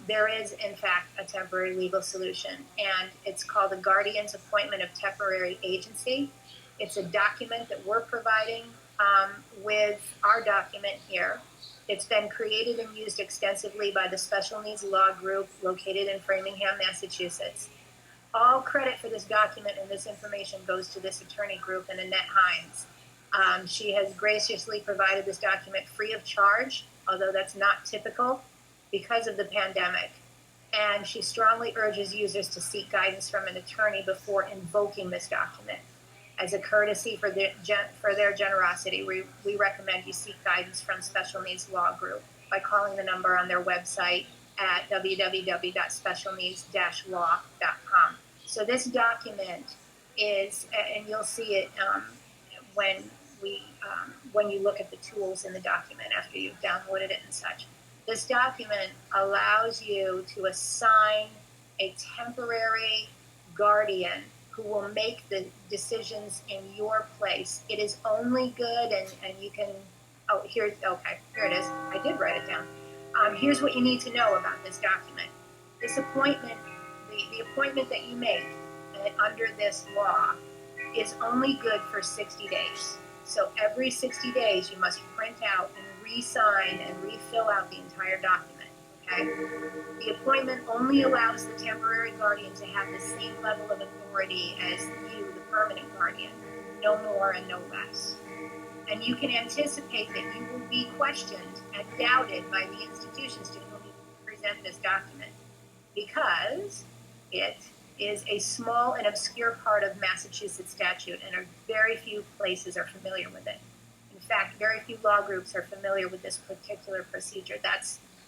Speaker 1: There is, in fact, a temporary legal solution, and it's called the Guardian's Appointment of Temporary Agency. It's a document that we're providing with our document here. It's been created and used extensively by the Special Needs Law Group located in Framingham, Massachusetts. All credit for this document and this information goes to this attorney group and Annette Hines. She has graciously provided this document free of charge, although that's not typical because of the pandemic. And she strongly urges users to seek guidance from an attorney before invoking this document. As a courtesy for their generosity, we recommend you seek guidance from Special Needs Law Group by calling the number on their website at www.specialneeds-law.com. So this document is, and you'll see it when you look at the tools in the document after you've downloaded it and such. This document allows you to assign a temporary guardian who will make the decisions in your place. It is only good, and you can, here it is. I did write it down. Here's what you need to know about this document. This appointment, the appointment that you make under this law is only good for 60 days. So every 60 days, you must print out and re-sign and refill out the entire document, okay? The appointment only allows the temporary guardian to have the same level of authority as you, the permanent guardian, no more and no less. And you can anticipate that you will be questioned and doubted by the institutions to whom you present this document, because it is a small and obscure part of Massachusetts statute, and very few places are familiar with it. In fact, very few law groups are familiar with this particular procedure.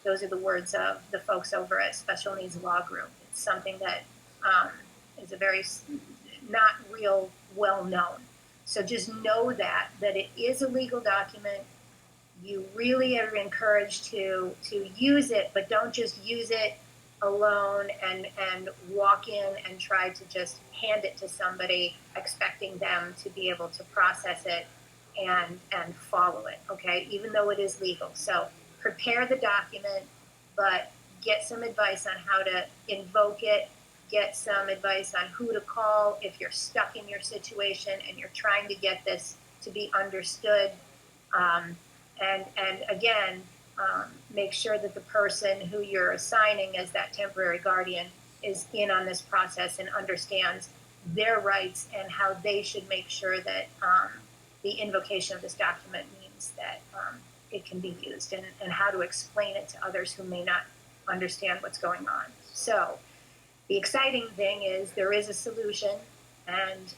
Speaker 1: Those are the words of the folks over at Special Needs Law Group. It's something that is a very not real well known. So just know that it is a legal document. You really are encouraged to use it, but don't just use it alone and walk in and try to just hand it to somebody expecting them to be able to process it and follow it, okay, even though it is legal. So prepare the document, but get some advice on how to invoke it, get some advice on who to call if you're stuck in your situation and you're trying to get this to be understood. And again, make sure that the person who you're assigning as that temporary guardian is in on this process and understands their rights and how they should make sure that the invocation of this document means that it can be used, and how to explain it to others who may not understand what's going on. So the exciting thing is there is a solution, and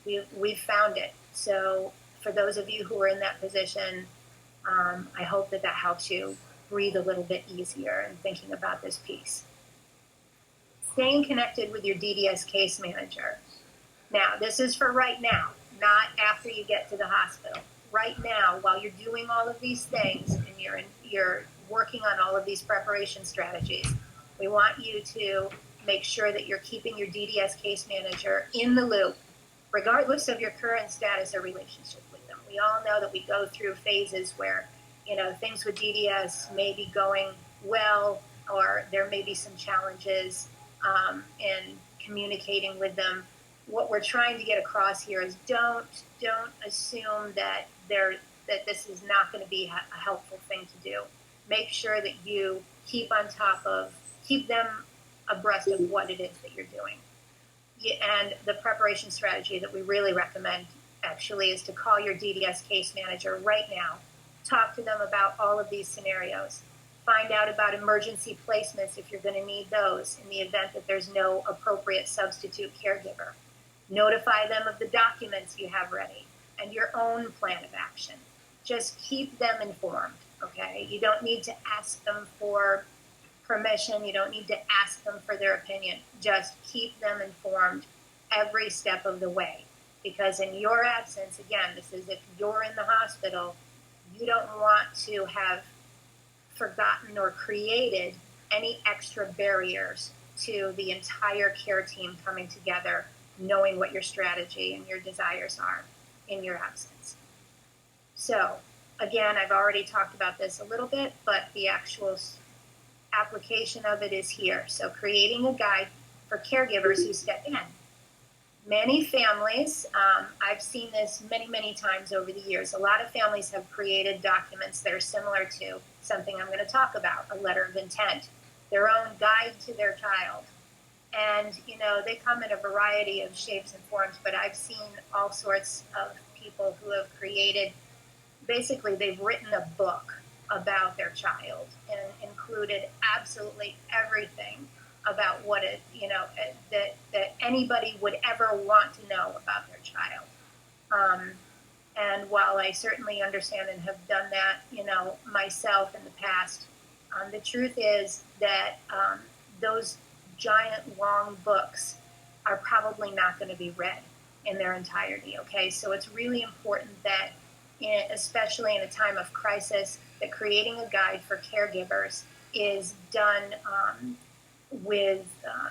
Speaker 1: we've found it. So for those of you who are in that position, I hope that helps you breathe a little bit easier in thinking about this piece. Staying connected with your DDS case manager. Now, this is for right now, not after you get to the hospital. Right now, while you're doing all of these things and you're working on all of these preparation strategies, we want you to make sure that you're keeping your DDS case manager in the loop, regardless of your current status or relationship with them. We all know that we go through phases where, things with DDS may be going well, or there may be some challenges in communicating with them. What we're trying to get across here is don't assume that this is not going to be a helpful thing to do. Make sure that you keep them abreast of what it is that you're doing. And the preparation strategy that we really recommend actually is to call your DDS case manager right now. Talk to them about all of these scenarios. Find out about emergency placements if you're going to need those in the event that there's no appropriate substitute caregiver. Notify them of the documents you have ready and your own plan of action. Just keep them informed, okay? You don't need to ask them for permission. You don't need to ask them for their opinion. Just keep them informed every step of the way. Because in your absence, again, this is if you're in the hospital, you don't want to have forgotten or created any extra barriers to the entire care team coming together, knowing what your strategy and your desires are in your absence. So again, I've already talked about this a little bit, but the actual application of it is here. So creating a guide for caregivers who step in. Many families, I've seen this many times over the years, a lot of families have created documents that are similar to something I'm going to talk about, a letter of intent, their own guide to their child. And, they come in a variety of shapes and forms, but I've seen all sorts of people who have created, basically they've written a book about their child and included absolutely everything about what it, that anybody would ever want to know about their child. And while I certainly understand and have done that, myself in the past, the truth is that those giant long books are probably not going to be read in their entirety, okay? So it's really important that, especially in a time of crisis, that creating a guide for caregivers is done with,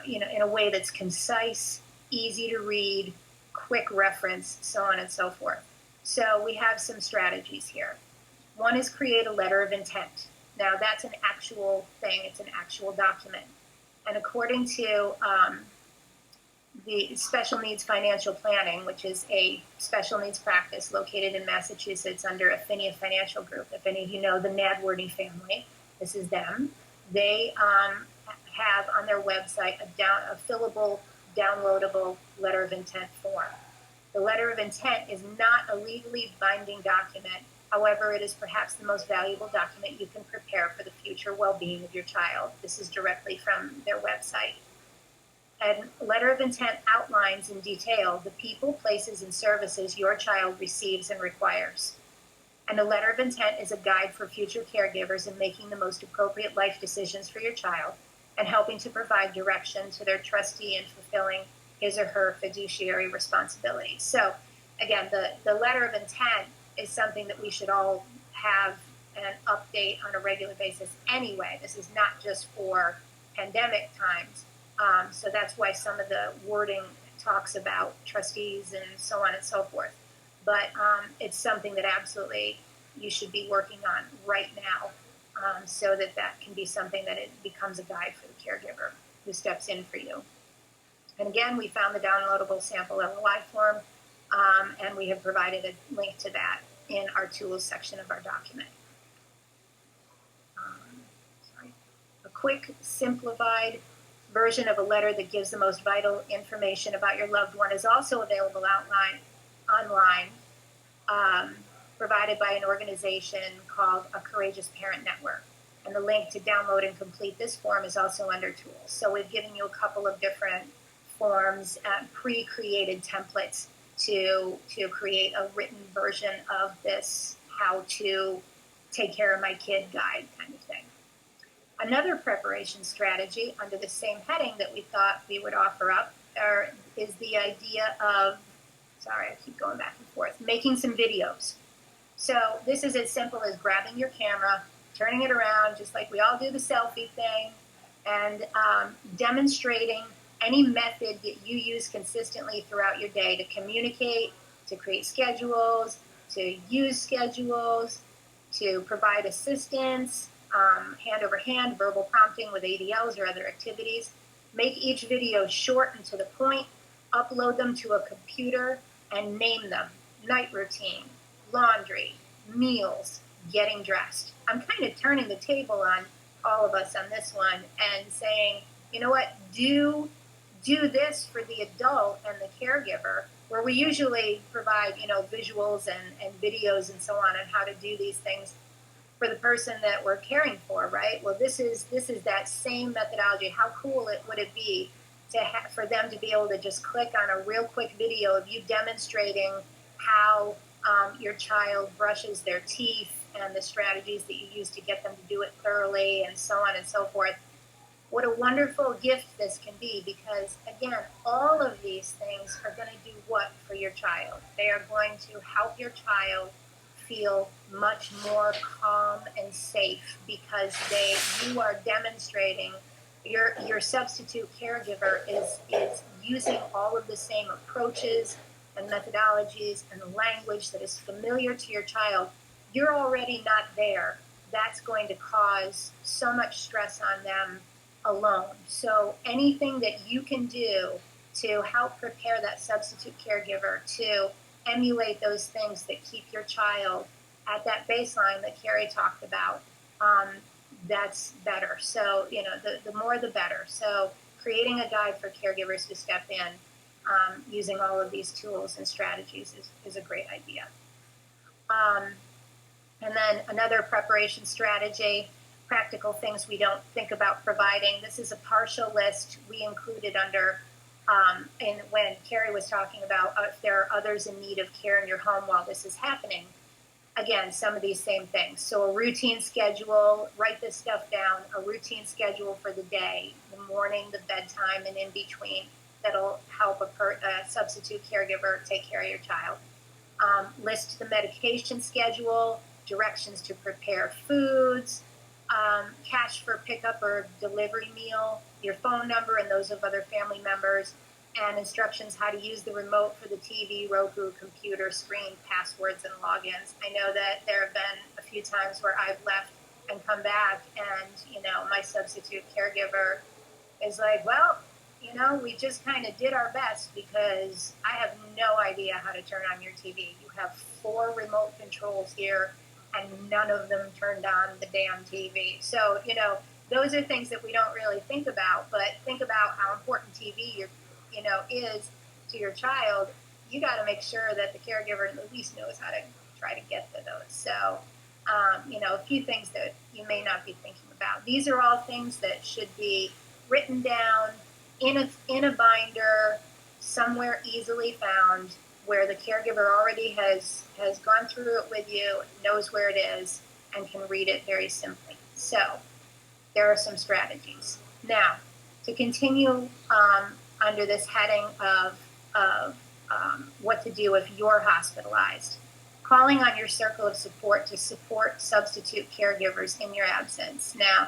Speaker 1: in a way that's concise, easy to read, quick reference, so on and so forth. So we have some strategies here. One is create a letter of intent. Now that's an actual thing, it's an actual document. And according to the Special Needs Financial Planning, which is a special needs practice located in Massachusetts under Affinia Financial Group, if any of you know the Nadworthy family, this is them. They have on their website a fillable, downloadable letter of intent form. The letter of intent is not a legally binding document. However, it is perhaps the most valuable document you can prepare for the future well-being of your child. This is directly from their website. A letter of intent outlines in detail the people, places, and services your child receives and requires. And a letter of intent is a guide for future caregivers in making the most appropriate life decisions for your child and helping to provide direction to their trustee in fulfilling his or her fiduciary responsibilities. So, again, the letter of intent is something that we should all have an update on a regular basis anyway. This is not just for pandemic times. So that's why some of the wording talks about trustees and so on and so forth. But it's something that absolutely you should be working on right now, so that that can be something that it becomes a guide for the caregiver who steps in for you. And again, we found the downloadable sample LOI form, and we have provided a link to that in our tools section of our document. A quick, simplified version of a letter that gives the most vital information about your loved one is also available online, provided by an organization called A Courageous Parent Network. And the link to download and complete this form is also under tools. So we've given you a couple of different forms, pre-created templates to create a written version of this how to take care of my kid guide kind of thing. Another preparation strategy under the same heading that we thought we would offer up is the idea of, sorry, I keep going back and forth, making some videos. So this is as simple as grabbing your camera, turning it around, just like we all do the selfie thing, and demonstrating any method that you use consistently throughout your day to communicate, to create schedules, to use schedules, to provide assistance, hand over hand, verbal prompting with ADLs or other activities. Make each video short and to the point, upload them to a computer, and name them. Night routine, laundry, meals, getting dressed. I'm kind of turning the table on all of us on this one and saying, you know what, do this for the adult and the caregiver, where we usually provide, visuals and videos and so on how to do these things for the person that we're caring for, right? Well, this is that same methodology. How cool would it be for them to be able to just click on a real quick video of you demonstrating how your child brushes their teeth and the strategies that you use to get them to do it thoroughly and so on and so forth. What a wonderful gift this can be, because again, all of these things are going to do what for your child? They are going to help your child feel much more calm and safe, because you are demonstrating, your substitute caregiver is using all of the same approaches and methodologies and language that is familiar to your child. You're already not there. That's going to cause so much stress on them alone. So anything that you can do to help prepare that substitute caregiver to emulate those things that keep your child at that baseline that Carrie talked about, that's better. So, the more the better. So creating a guide for caregivers to step in, using all of these tools and strategies is a great idea. And then another preparation strategy, practical things we don't think about providing. This is a partial list we included under, and when Carrie was talking about if there are others in need of care in your home while this is happening. Again, some of these same things. So a routine schedule, write this stuff down, a routine schedule for the day, the morning, the bedtime, and in between, that'll help a substitute caregiver take care of your child. List the medication schedule, directions to prepare foods, cash for pickup or delivery meal, your phone number and those of other family members, and instructions how to use the remote for the TV, Roku, computer, screen, passwords, and logins. I know that there have been a few times where I've left and come back, and my substitute caregiver is like, well, we just kind of did our best, because I have no idea how to turn on your TV. You have 4 remote controls here, and none of them turned on the damn TV. So, those are things that we don't really think about, but think about how important TV is to your child. You got to make sure that the caregiver at least knows how to try to get to those. So, a few things that you may not be thinking about. These are all things that should be written down in a binder somewhere easily found where the caregiver already has gone through it with you, knows where it is, and can read it very simply. So there are some strategies. Now, to continue under this heading of what to do if you're hospitalized, calling on your circle of support to support substitute caregivers in your absence. Now,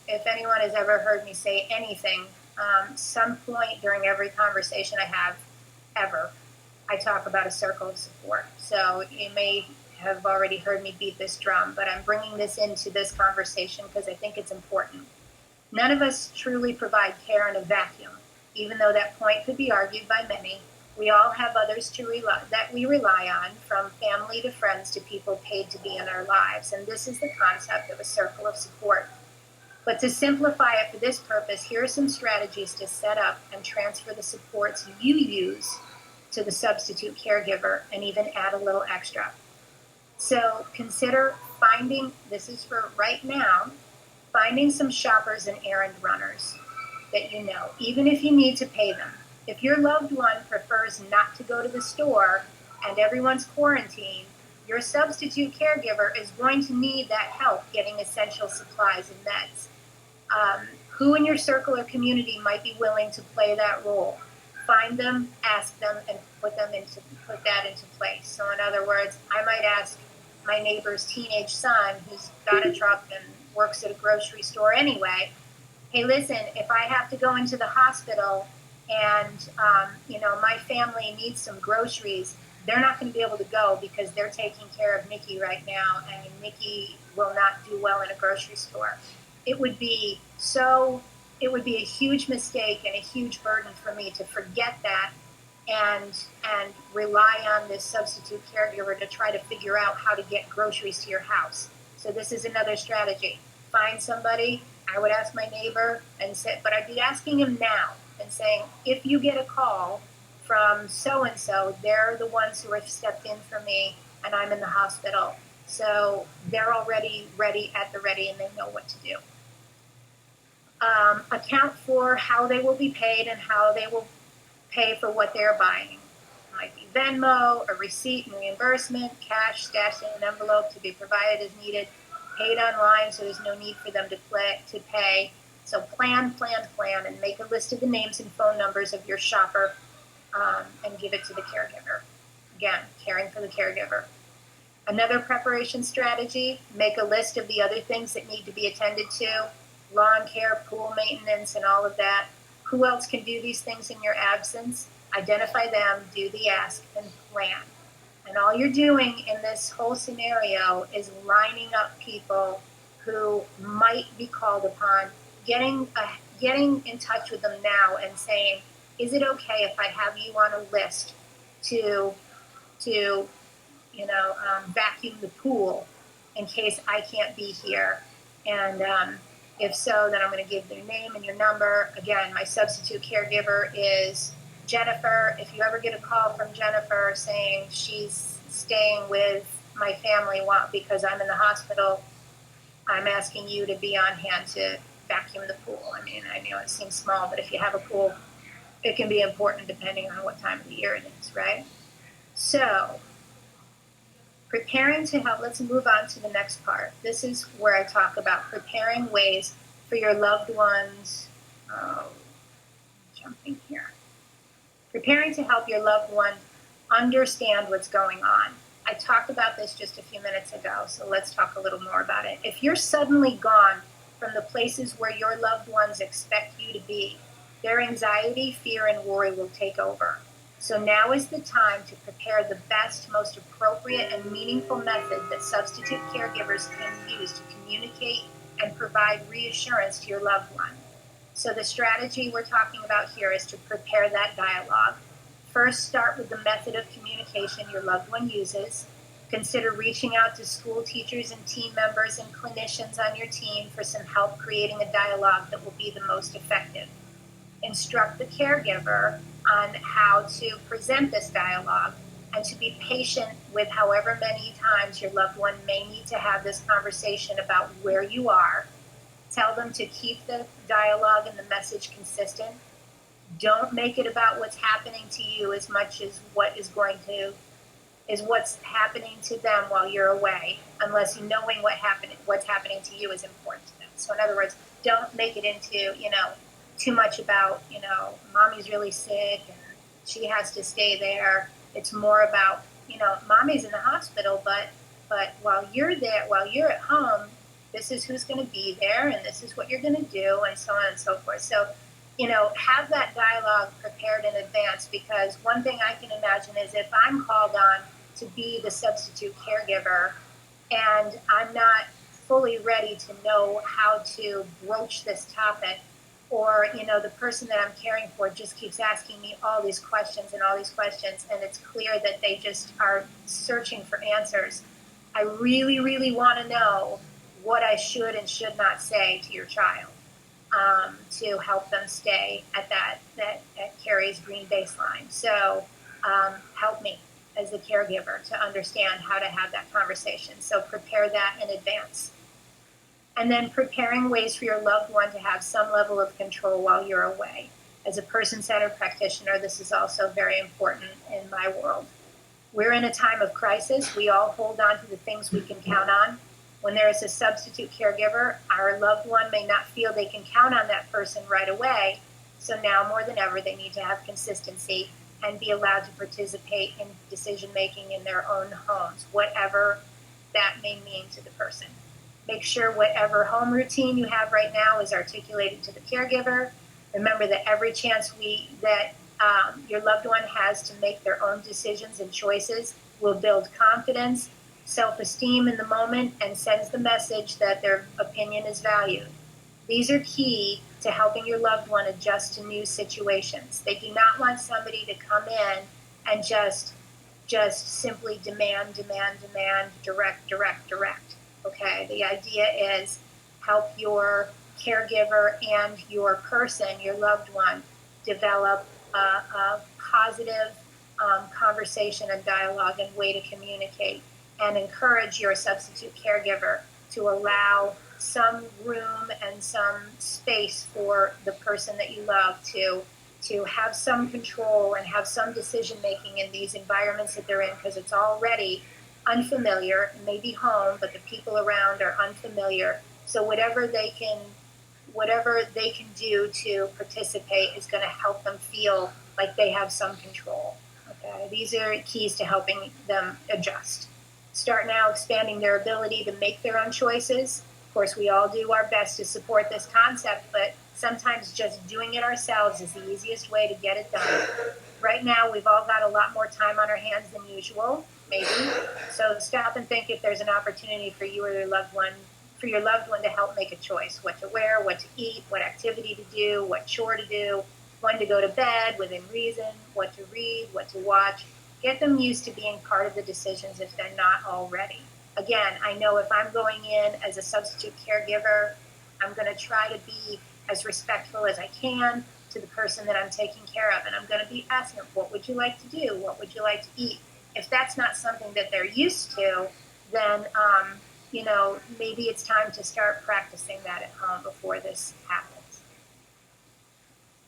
Speaker 1: if anyone has ever heard me say anything, some point during every conversation I have ever, I talk about a circle of support. So you may have already heard me beat this drum, but I'm bringing this into this conversation because I think it's important. None of us truly provide care in a vacuum, even though that point could be argued by many. We all have others that we rely on, from family to friends to people paid to be in our lives, and this is the concept of a circle of support. But to simplify it for this purpose, here are some strategies to set up and transfer the supports you use to the substitute caregiver, and even add a little extra. So consider finding, this is for right now, finding some shoppers and errand runners that you know, even if you need to pay them. If your loved one prefers not to go to the store and everyone's quarantined, your substitute caregiver is going to need that help getting essential supplies and meds. Who in your circle or community might be willing to play that role? Find them, ask them, and put that into place. So in other words, I might ask my neighbor's teenage son, who's got a truck and works at a grocery store anyway, hey, listen, if I have to go into the hospital and, my family needs some groceries, they're not going to be able to go because they're taking care of Nikki right now, and Nikki will not do well in a grocery store. It would be a huge mistake and a huge burden for me to forget that and rely on this substitute caregiver to try to figure out how to get groceries to your house. So this is another strategy. Find somebody. I would ask my neighbor but I'd be asking him now and saying, if you get a call from so-and-so, they're the ones who have stepped in for me and I'm in the hospital. So they're already ready and they know what to do. Account for how they will be paid and how they will pay for what they're buying. It might be Venmo, a receipt and reimbursement, cash stashed in an envelope to be provided as needed, paid online so there's no need for them to pay. So plan, and make a list of the names and phone numbers of your shopper, and give it to the caregiver. Again, caring for the caregiver. Another preparation strategy, make a list of the other things that need to be attended to, lawn care, pool maintenance, and all of that. Who else can do these things in your absence? Identify them, do the ask, and plan. And all you're doing in this whole scenario is lining up people who might be called upon, getting in touch with them now and saying, is it okay if I have you on a list to vacuum the pool in case I can't be here? And if so, then I'm going to give their name and your number. Again, my substitute caregiver is Jennifer. If you ever get a call from Jennifer saying she's staying with my family because I'm in the hospital, I'm asking you to be on hand to vacuum the pool. I mean, I know it seems small, but if you have a pool, it can be important depending on what time of the year it is, right? So, preparing to help, let's move on to the next part. This is where I talk about preparing ways for your loved ones. Jumping here. Preparing to help your loved one understand what's going on. I talked about this just a few minutes ago, so let's talk a little more about it. If you're suddenly gone from the places where your loved ones expect you to be, their anxiety, fear, and worry will take over. So now is the time to prepare the best, most appropriate, and meaningful method that substitute caregivers can use to communicate and provide reassurance to your loved one. So the strategy we're talking about here is to prepare that dialogue. First, start with the method of communication your loved one uses. Consider reaching out to school teachers and team members and clinicians on your team for some help creating a dialogue that will be the most effective. Instruct the caregiver on how to present this dialogue and to be patient with however many times your loved one may need to have this conversation about where you are. Tell them to keep the dialogue and the message consistent. Don't make it about what's happening to you as much as what's happening to them while you're away, unless knowing what's happening to you is important to them. So in other words, don't make it into, too much about, mommy's really sick and she has to stay there. It's more about, mommy's in the hospital, but while you're there, while you're at home, this is who's going to be there and this is what you're going to do, and so on and so forth. So, have that dialogue prepared in advance, because one thing I can imagine is if I'm called on to be the substitute caregiver and I'm not fully ready to know how to broach this topic, or the person that I'm caring for just keeps asking me all these questions and all these questions, and it's clear that they just are searching for answers. I really, really want to know what I should and should not say to your child, to help them stay at at Carrie's green baseline. So help me as a caregiver to understand how to have that conversation. So prepare that in advance. And then preparing ways for your loved one to have some level of control while you're away. As a person-centered practitioner, this is also very important in my world. We're in a time of crisis. We all hold on to the things we can count on. When there is a substitute caregiver, our loved one may not feel they can count on that person right away. So now more than ever, they need to have consistency and be allowed to participate in decision-making in their own homes, whatever that may mean to the person. Make sure whatever home routine you have right now is articulated to the caregiver. Remember that every chance your loved one has to make their own decisions and choices will build confidence, self-esteem in the moment, and sends the message that their opinion is valued. These are key to helping your loved one adjust to new situations. They do not want somebody to come in and just simply demand, direct. Okay, the idea is help your caregiver and your person, your loved one, develop a positive conversation and dialogue and way to communicate, and encourage your substitute caregiver to allow some room and some space for the person that you love to have some control and have some decision making in these environments that they're in, because it's already unfamiliar. It may be home, but the people around are unfamiliar. So whatever they can do to participate is going to help them feel like they have some control. Okay, these are keys to helping them adjust. Start now expanding their ability to make their own choices. Of course, we all do our best to support this concept, but sometimes just doing it ourselves is the easiest way to get it done. Right now, we've all got a lot more time on our hands than usual, maybe. So stop and think if there's an opportunity for you or your loved one to help make a choice: what to wear, what to eat, what activity to do, what chore to do, when to go to bed within reason, what to read, what to watch. Get them used to being part of the decisions if they're not already. Again, I know if I'm going in as a substitute caregiver, I'm going to try to be as respectful as I can to the person that I'm taking care of. And I'm going to be asking them, what would you like to do? What would you like to eat? If that's not something that they're used to, then, maybe it's time to start practicing that at home before this happens.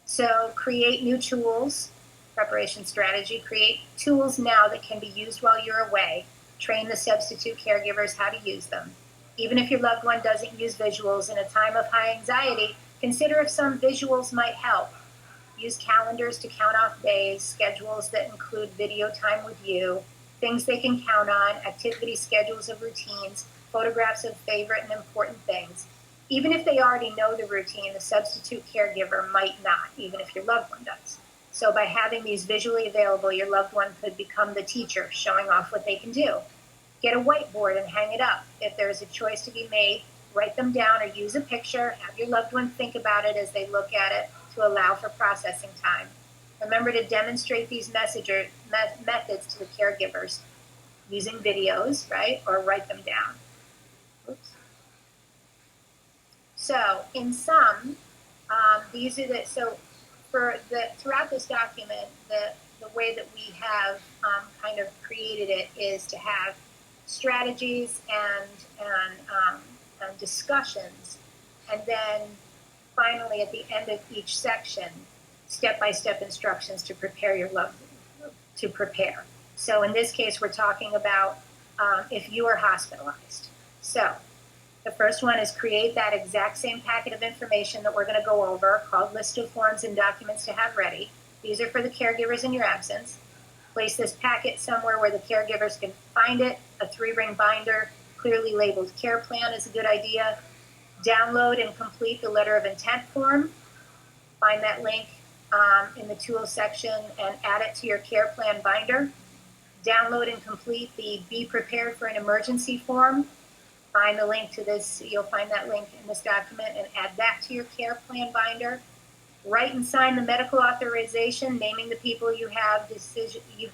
Speaker 1: So create new tools, preparation strategy. Create tools now that can be used while you're away. Train the substitute caregivers how to use them. Even if your loved one doesn't use visuals in a time of high anxiety, consider if some visuals might help. Use calendars to count off days, schedules that include video time with you, things they can count on, activity schedules of routines, photographs of favorite and important things. Even if they already know the routine, the substitute caregiver might not, even if your loved one does. So by having these visually available, your loved one could become the teacher, showing off what they can do. Get a whiteboard and hang it up. If there is a choice to be made, write them down or use a picture. Have your loved one think about it as they look at it to allow for processing time. Remember to demonstrate these methods to the caregivers using videos, right? Or write them down. Oops. So in sum, throughout this document, the way that we have kind of created it is to have strategies and discussions And then finally, at the end of each section, step-by-step instructions to prepare your loved to prepare. So in this case, we're talking about if you are hospitalized. So the first one is create that exact same packet of information that we're going to go over, called list of forms and documents to have ready. These are for the caregivers in your absence. Place this packet somewhere where the caregivers can find it. A 3-ring binder, clearly labeled care plan is a good idea. Download and complete the letter of intent form. Find that link in the tools section and add it to your care plan binder. Download and complete the be prepared for an emergency form. Find the link to this, you'll find that link in this document and add that to your care plan binder. Write and sign the medical authorization, naming the people you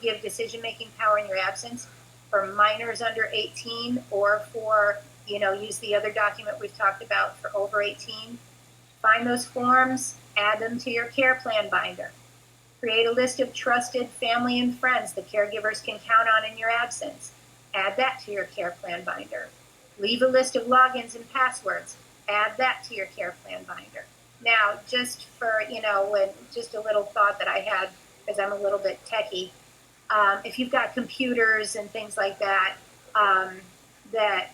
Speaker 1: give decision-making power in your absence for minors under 18 or for, use the other document we've talked about for over 18. Find those forms, add them to your care plan binder. Create a list of trusted family and friends the caregivers can count on in your absence. Add that to your care plan binder. Leave a list of logins and passwords. Add that to your care plan binder. Now, just for, just a little thought that I had, because I'm a little bit techie, if you've got computers and things like that, that,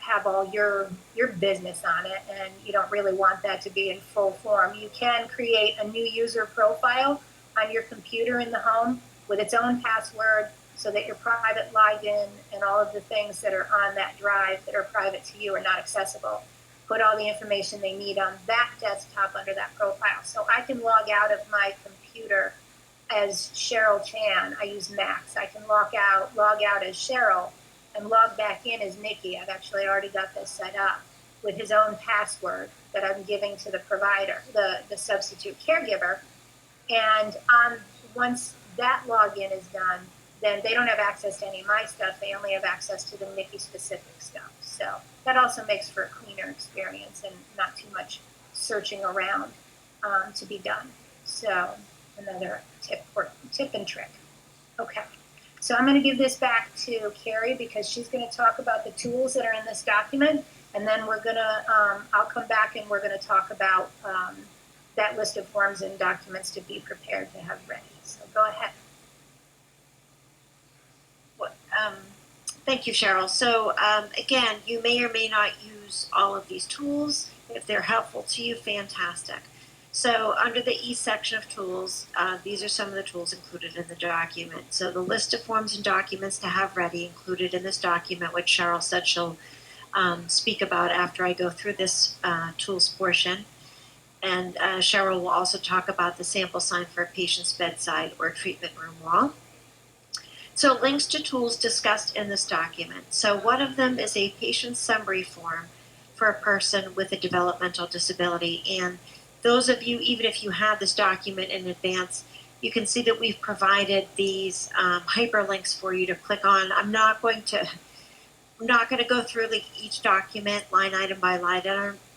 Speaker 1: have all your business on it, and you don't really want that to be in full form, you can create a new user profile on your computer in the home with its own password so that your private login and all of the things that are on that drive that are private to you are not accessible. Put all the information they need on that desktop under that profile. So I can log out of my computer as Cheryl Chan. I use Macs. I can log out as Cheryl and log back in as Nikki. I've actually already got this set up with his own password that I'm giving to the provider, the substitute caregiver. And once that login is done, then they don't have access to any of my stuff. They only have access to the Nikki specific stuff. So that also makes for a cleaner experience and not too much searching around to be done. So another tip and trick. Okay. So I'm going to give this back to Carrie because she's going to talk about the tools that are in this document. And then we're going to, I'll come back and we're going to talk about that list of forms and documents to be prepared to have ready. So go ahead.
Speaker 3: Thank you, Cheryl. So again, you may or may not use all of these tools. If they're helpful to you, fantastic. So under the E section of tools, these are some of the tools included in the document. So the list of forms and documents to have ready included in this document, which Cheryl said she'll speak about after I go through this tools portion. And Cheryl will also talk about the sample sign for a patient's bedside or treatment room wall. So links to tools discussed in this document. So one of them is a patient summary form for a person with a developmental disability. And those of you, even if you have this document in advance, you can see that we've provided these hyperlinks for you to click on. I'm not going to go through each document line item by line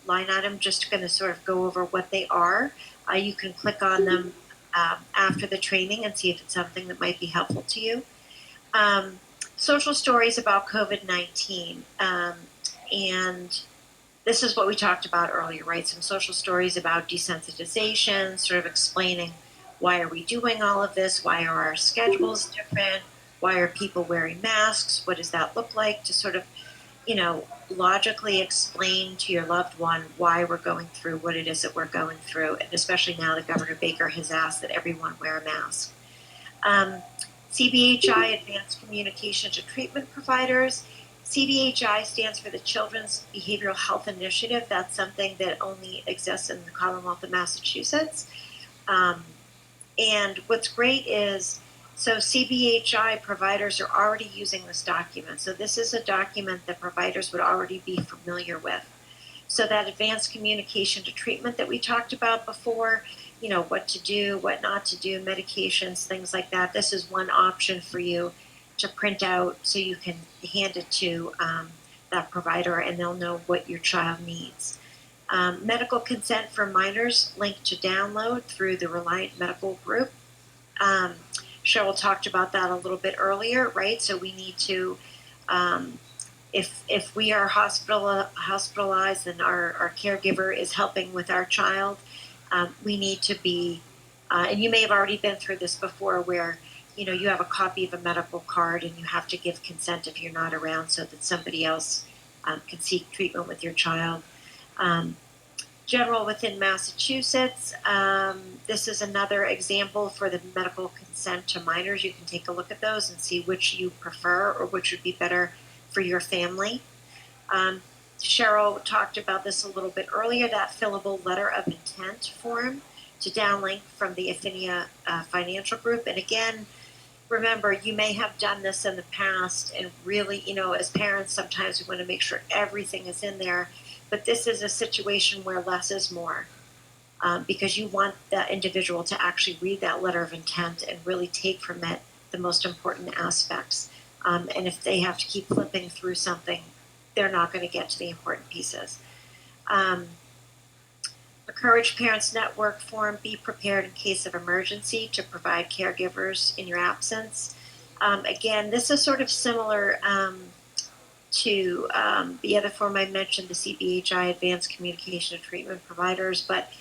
Speaker 3: item, just going to sort of go over what they are. You can click on them after the training and see if it's something that might be helpful to you. Social stories about COVID-19. And this is what we talked about earlier, right? Some social stories about desensitization, sort of explaining why are we doing all of this? Why are our schedules different? Why are people wearing masks? What does that look like? To sort of, logically explain to your loved one why we're going through what it is that we're going through. And especially now that Governor Baker has asked that everyone wear a mask. CBHI, Advanced Communication to Treatment Providers. CBHI stands for the Children's Behavioral Health Initiative. That's something that only exists in the Commonwealth of Massachusetts. And what's great is, so CBHI providers are already using this document. So this is a document that providers would already be familiar with. So that advanced communication to treatment that we talked about before, what to do, what not to do, medications, things like that. This is one option for you to print out so you can hand it to that provider and they'll know what your child needs. Medical consent for minors, linked to download through the Reliant Medical Group. Cheryl talked about that a little bit earlier, right? So we need to if we are hospitalized and our caregiver is helping with our child, we need to be, and you may have already been through this before, where you have a copy of a medical card and you have to give consent if you're not around so that somebody else can seek treatment with your child. General within Massachusetts, this is another example for the medical consent to minors. You can take a look at those and see which you prefer or which would be better for your family. Cheryl talked about this a little bit earlier, that fillable letter of intent form to downlink from the Affinia Financial Group. And again, remember, you may have done this in the past, and really, as parents, sometimes we want to make sure everything is in there. But this is a situation where less is more, because you want that individual to actually read that letter of intent and really take from it the most important aspects. And if they have to keep flipping through something, they're not going to get to the important pieces. Encourage Parents Network form, be prepared in case of emergency to provide caregivers in your absence. Again, this is sort of similar to the other form I mentioned, the CBHI, Advanced Communication and Treatment Providers, but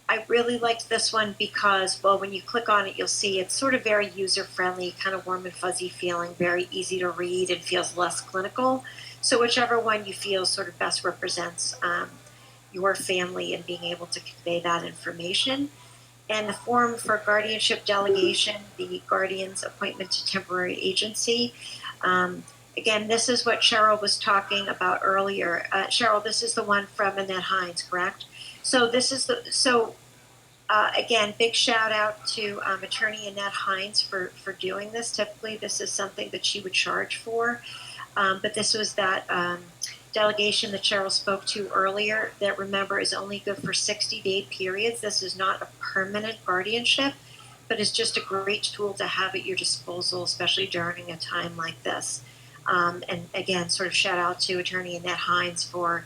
Speaker 3: I really liked this one because, well, when you click on it, you'll see it's sort of very user-friendly, kind of warm and fuzzy feeling, very easy to read and feels less clinical. So whichever one you feel sort of best represents your family and being able to convey that information. And the form for guardianship delegation, the guardian's appointment to temporary agency. Again, this is what Cheryl was talking about earlier. Cheryl, this is the one from Annette Hines, correct? So this is again, big shout out to attorney Annette Hines for doing this. Typically, this is something that she would charge for. But this was that delegation that Cheryl spoke to earlier that, remember, is only good for 60-day periods. This is not a permanent guardianship, but it's just a great tool to have at your disposal, especially during a time like this. And again, sort of shout out to attorney Annette Hines for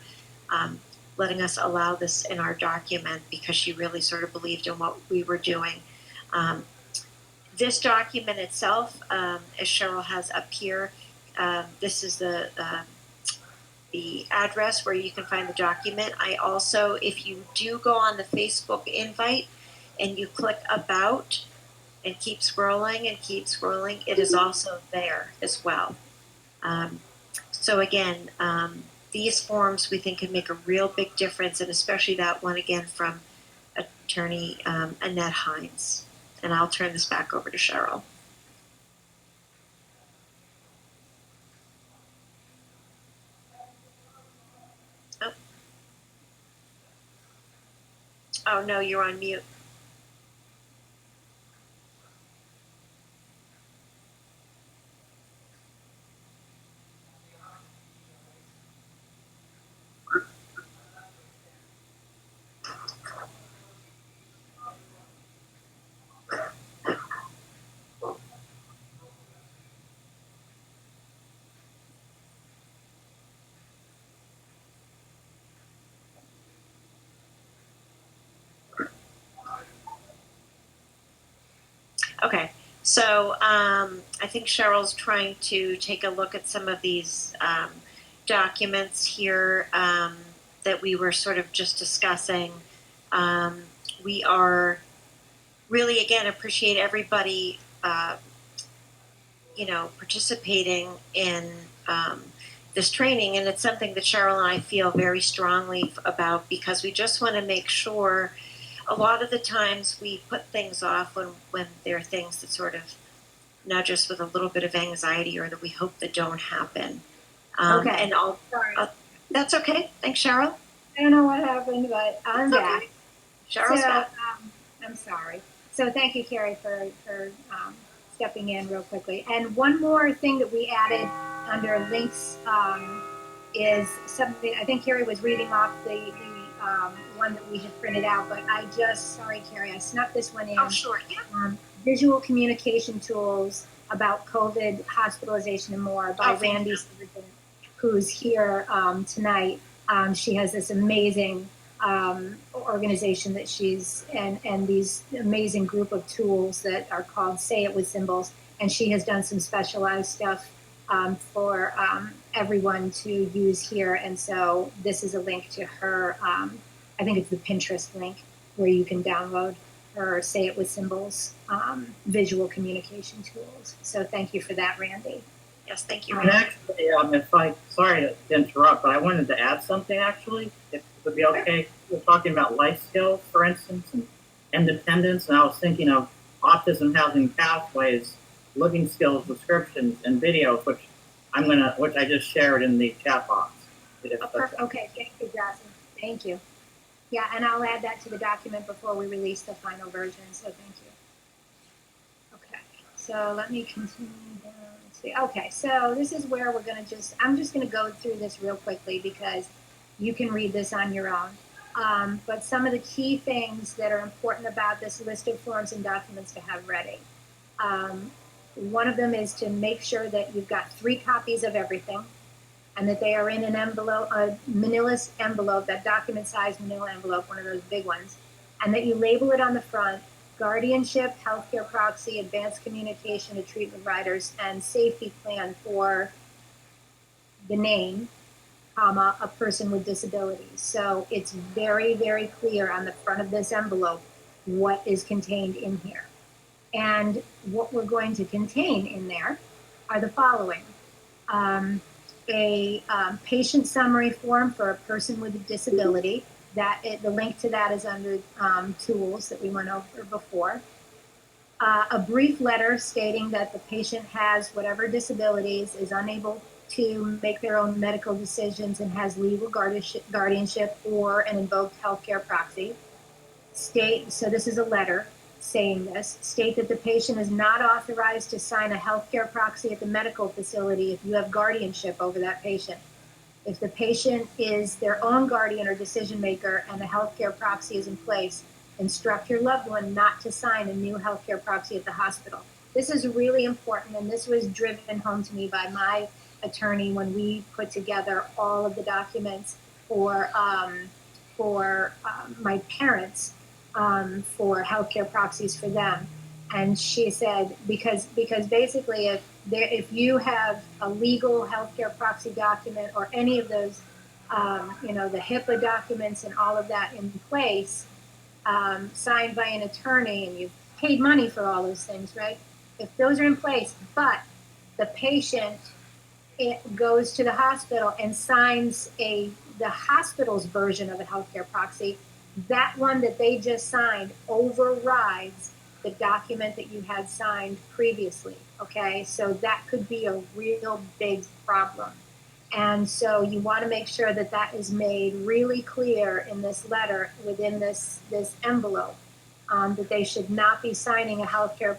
Speaker 3: letting us allow this in our document, because she really sort of believed in what we were doing. This document itself, as Cheryl has up here, this is the address where you can find the document. I also, if you do go on the Facebook invite and you click about and keep scrolling, it is also there as well. So again, these forms we think can make a real big difference, and especially that one again from attorney Annette Hines. And I'll turn this back over to Cheryl. Oh no, you're on mute. Okay, so I think Cheryl's trying to take a look at some of these documents here that we were sort of just discussing. We are really, again, appreciate everybody, participating in this training, and it's something that Cheryl and I feel very strongly about, because we just want to make sure. A lot of the times we put things off when there are things that sort of nudge us with a little bit of anxiety, or that we hope that don't happen.
Speaker 1: Okay.
Speaker 3: And
Speaker 1: Sorry.
Speaker 3: that's okay. Thanks, Cheryl.
Speaker 1: I don't know what happened, but I'm back.
Speaker 3: Okay. Cheryl's back.
Speaker 1: I'm sorry. So thank you, Carrie, for stepping in real quickly. And one more thing that we added under links is something, I think Carrie was reading off the one that we had printed out, but sorry, Carrie, I snuck this one in.
Speaker 3: Oh, sure. Yeah.
Speaker 1: Visual communication tools about COVID, hospitalization, and more by Randy Surgeon, who's here tonight. She has this amazing organization that and these amazing group of tools that are called Say It With Symbols, and she has done some specialized stuff for everyone to use here. And so this is a link to her, I think it's the Pinterest link where you can download her Say It With Symbols visual communication tools. So thank you for that, Randy.
Speaker 3: Yes, thank you.
Speaker 4: And actually, sorry to interrupt, but I wanted to add something actually, if it would be okay. We're talking about life skills, for instance, and independence, and I was thinking of autism housing pathways, living skills descriptions, and videos, which I just shared in the chat box.
Speaker 1: Oh, perfect. Okay, thank you, Jocelyn. Thank you. Yeah, and I'll add that to the document before we release the final version, so thank you. Okay, so let me continue down. Let's see. Okay, so this is where we're going to I'm just going to go through this real quickly because you can read this on your own. But some of the key things that are important about this list of forms and documents to have ready. One of them is to make sure that you've got 3 copies of everything and that they are in an envelope, a manila envelope, that document size manila envelope, one of those big ones, and that you label it on the front: guardianship, healthcare proxy, advanced communication to treatment riders, and safety plan for the name, comma, a person with disabilities. So it's very, very clear on the front of this envelope what is contained in here. And what we're going to contain in there are the following. A patient summary form for a person with a disability. The link to that is under tools that we went over before. A brief letter stating that the patient has whatever disabilities, is unable to make their own medical decisions, and has legal guardianship or an invoked healthcare proxy. So this is a letter saying this. State that the patient is not authorized to sign a healthcare proxy at the medical facility if you have guardianship over that patient. If the patient is their own guardian or decision maker and the healthcare proxy is in place, instruct your loved one not to sign a new healthcare proxy at the hospital. This is really important, and this was driven home to me by my attorney when we put together all of the documents for my parents, for healthcare proxies for them. And she said, because basically if you have a legal healthcare proxy document or any of those, the HIPAA documents and all of that in place, signed by an attorney, and you've paid money for all those things, right? If those are in place, but the patient goes to the hospital and signs the hospital's version of a healthcare proxy, that one that they just signed overrides the document that you had signed previously. Okay, so that could be a real big problem. And so you want to make sure that that is made really clear in this letter within this envelope, that they should not be signing a hospital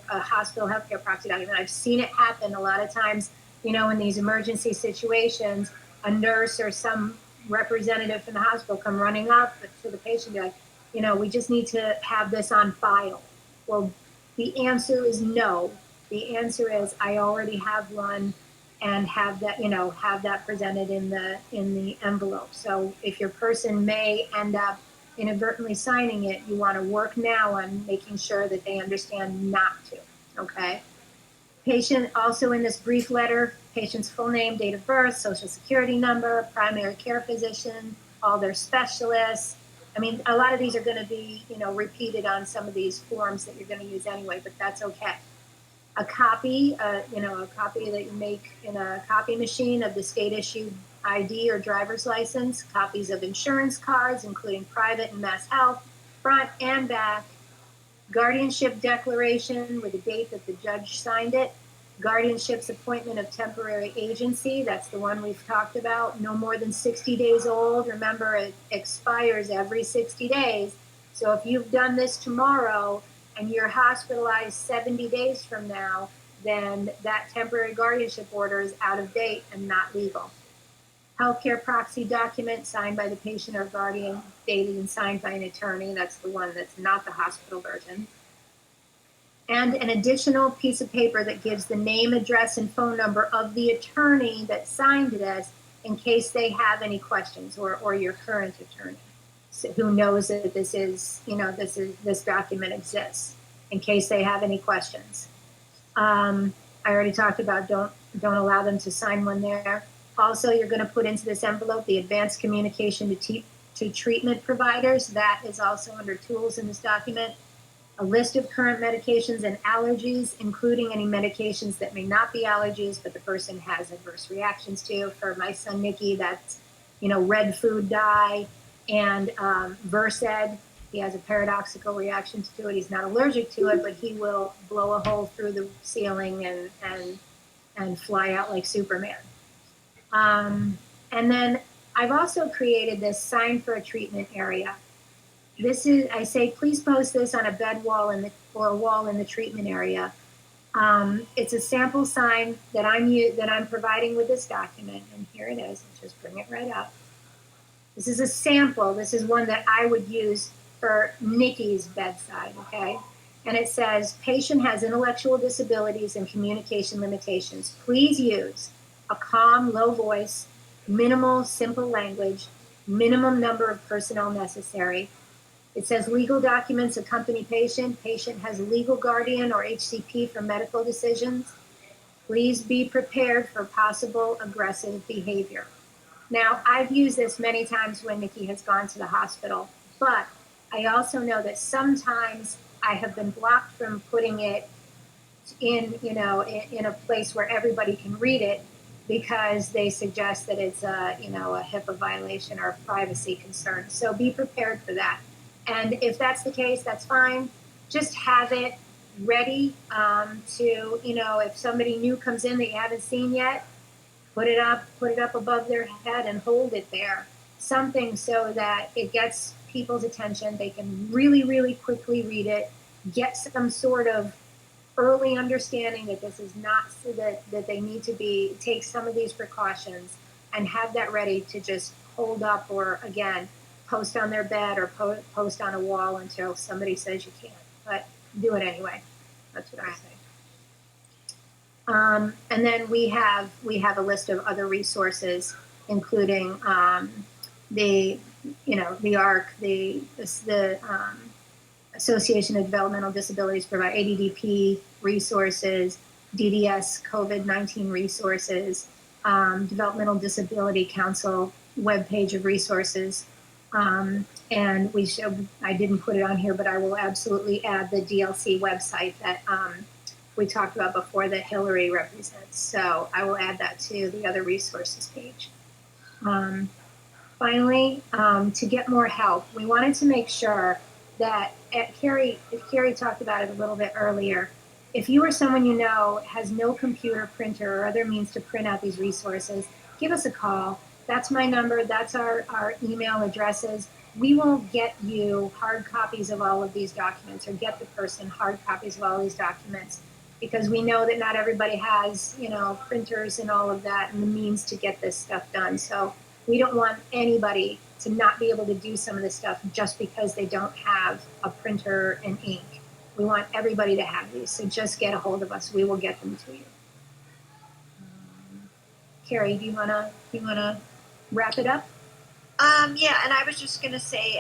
Speaker 1: healthcare proxy document. I've seen it happen a lot of times, in these emergency situations. A nurse or some representative from the hospital come running up to the patient and be like, we just need to have this on file. Well, the answer is no. The answer is I already have one, and have that presented in the envelope. So if your person may end up inadvertently signing it, you want to work now on making sure that they understand not to. Okay. Patient also in this brief letter, patient's full name, date of birth, social security number, primary care physician, all their specialists. I mean, a lot of these are going to be, repeated on some of these forms that you're going to use anyway, but that's okay. A copy, a copy that you make in a copy machine of the state issued ID or driver's license, copies of insurance cards, including private and mass health, front and back, guardianship declaration with the date that the judge signed it, guardianship's appointment of temporary agency, that's the one we've talked about, no more than 60 days old. Remember, it expires every 60 days. So if you've done this tomorrow and you're hospitalized 70 days from now, then that temporary guardianship order is out of date and not legal. Healthcare proxy document signed by the patient or guardian, dated and signed by an attorney. That's the one that's not the hospital version. And an additional piece of paper that gives the name, address, and phone number of the attorney that signed this in case they have any questions, or your current attorney, so who knows that this document exists, in case they have any questions. I already talked about don't Don't allow them to sign one there. Also, you're going to put into this envelope the advanced communication to treatment providers. That is also under tools in this document. A list of current medications and allergies, including any medications that may not be allergies, but the person has adverse reactions to. For my son, Nikki, that's, red food dye and Versed. He has a paradoxical reaction to it. He's not allergic to it, but he will blow a hole through the ceiling and fly out like Superman. And then I've also created this sign for a treatment area. This is, I say, please post this on a bed wall or a wall in the treatment area. It's a sample sign that I'm providing with this document, and here it is. Let's just bring it right up. This is a sample. This is one that I would use for Nikki's bedside, okay? And it says, patient has intellectual disabilities and communication limitations. Please use a calm, low voice, minimal, simple language, minimum number of personnel necessary. It says legal documents accompany patient. Patient has legal guardian or HCP for medical decisions. Please be prepared for possible aggressive behavior. Now, I've used this many times when Nikki has gone to the hospital, but I also know that sometimes I have been blocked from putting it in a place where everybody can read it because they suggest that it's a HIPAA violation or a privacy concern. So be prepared for that. And if that's the case, that's fine. Just have it ready to, if somebody new comes in that you haven't seen yet, put it up above their head and hold it there. Something so that it gets people's attention. They can really, really quickly read it, get some sort of early understanding that this is not so that they need to take some of these precautions, and have that ready to just hold up or, again, post on their bed or post on a wall until somebody says you can't. But do it anyway. That's what I say. And then we have a list of other resources, including the ARC, the Association of Developmental Disabilities provide ADDP resources, DDS COVID-19 resources, Developmental Disability Council webpage of resources. And I didn't put it on here, but I will absolutely add the DLC website that we talked about before that Hillary represents. So I will add that to the other resources page. Finally, to get more help, we wanted to make sure that Carrie talked about it a little bit earlier. If you or someone you know has no computer, printer, or other means to print out these resources, give us a call. That's my number. That's our email addresses. We will get you hard copies of all of these documents, or get the person hard copies of all these documents, because we know that not everybody has, printers and all of that and the means to get this stuff done. So we don't want anybody to not be able to do some of this stuff just because they don't have a printer and ink. We want everybody to have these. So just get a hold of us. We will get them to you. Carrie, do you wanna wrap it up?
Speaker 3: Yeah, and I was just going to say,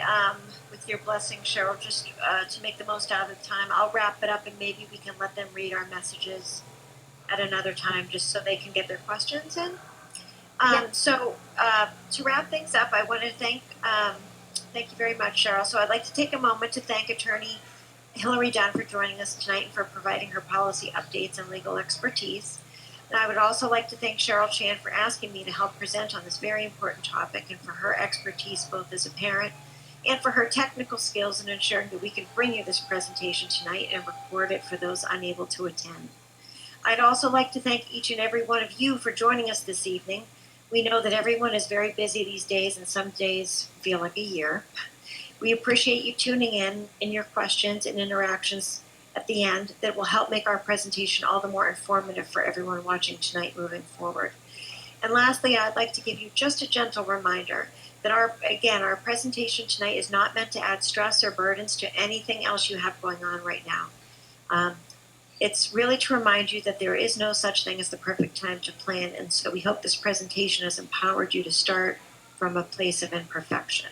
Speaker 3: with your blessing, Cheryl, just to make the most out of the time, I'll wrap it up, and maybe we can let them read our messages at another time, just so they can get their questions in. So to wrap things up, I want to thank you very much, Cheryl. So I'd like to take a moment to thank Attorney Hillary Dunn for joining us tonight and for providing her policy updates and legal expertise. And I would also like to thank Cheryl Chan for asking me to help present on this very important topic, and for her expertise both as a parent and for her technical skills in ensuring that we can bring you this presentation tonight and record it for those unable to attend. I'd also like to thank each and every one of you for joining us this evening. We know that everyone is very busy these days, and some days feel like a year. We appreciate you tuning in and your questions and interactions at the end that will help make our presentation all the more informative for everyone watching tonight moving forward. And lastly, I'd like to give you just a gentle reminder that our presentation tonight is not meant to add stress or burdens to anything else you have going on right now. It's really to remind you that there is no such thing as the perfect time to plan, and so we hope this presentation has empowered you to start from a place of imperfection.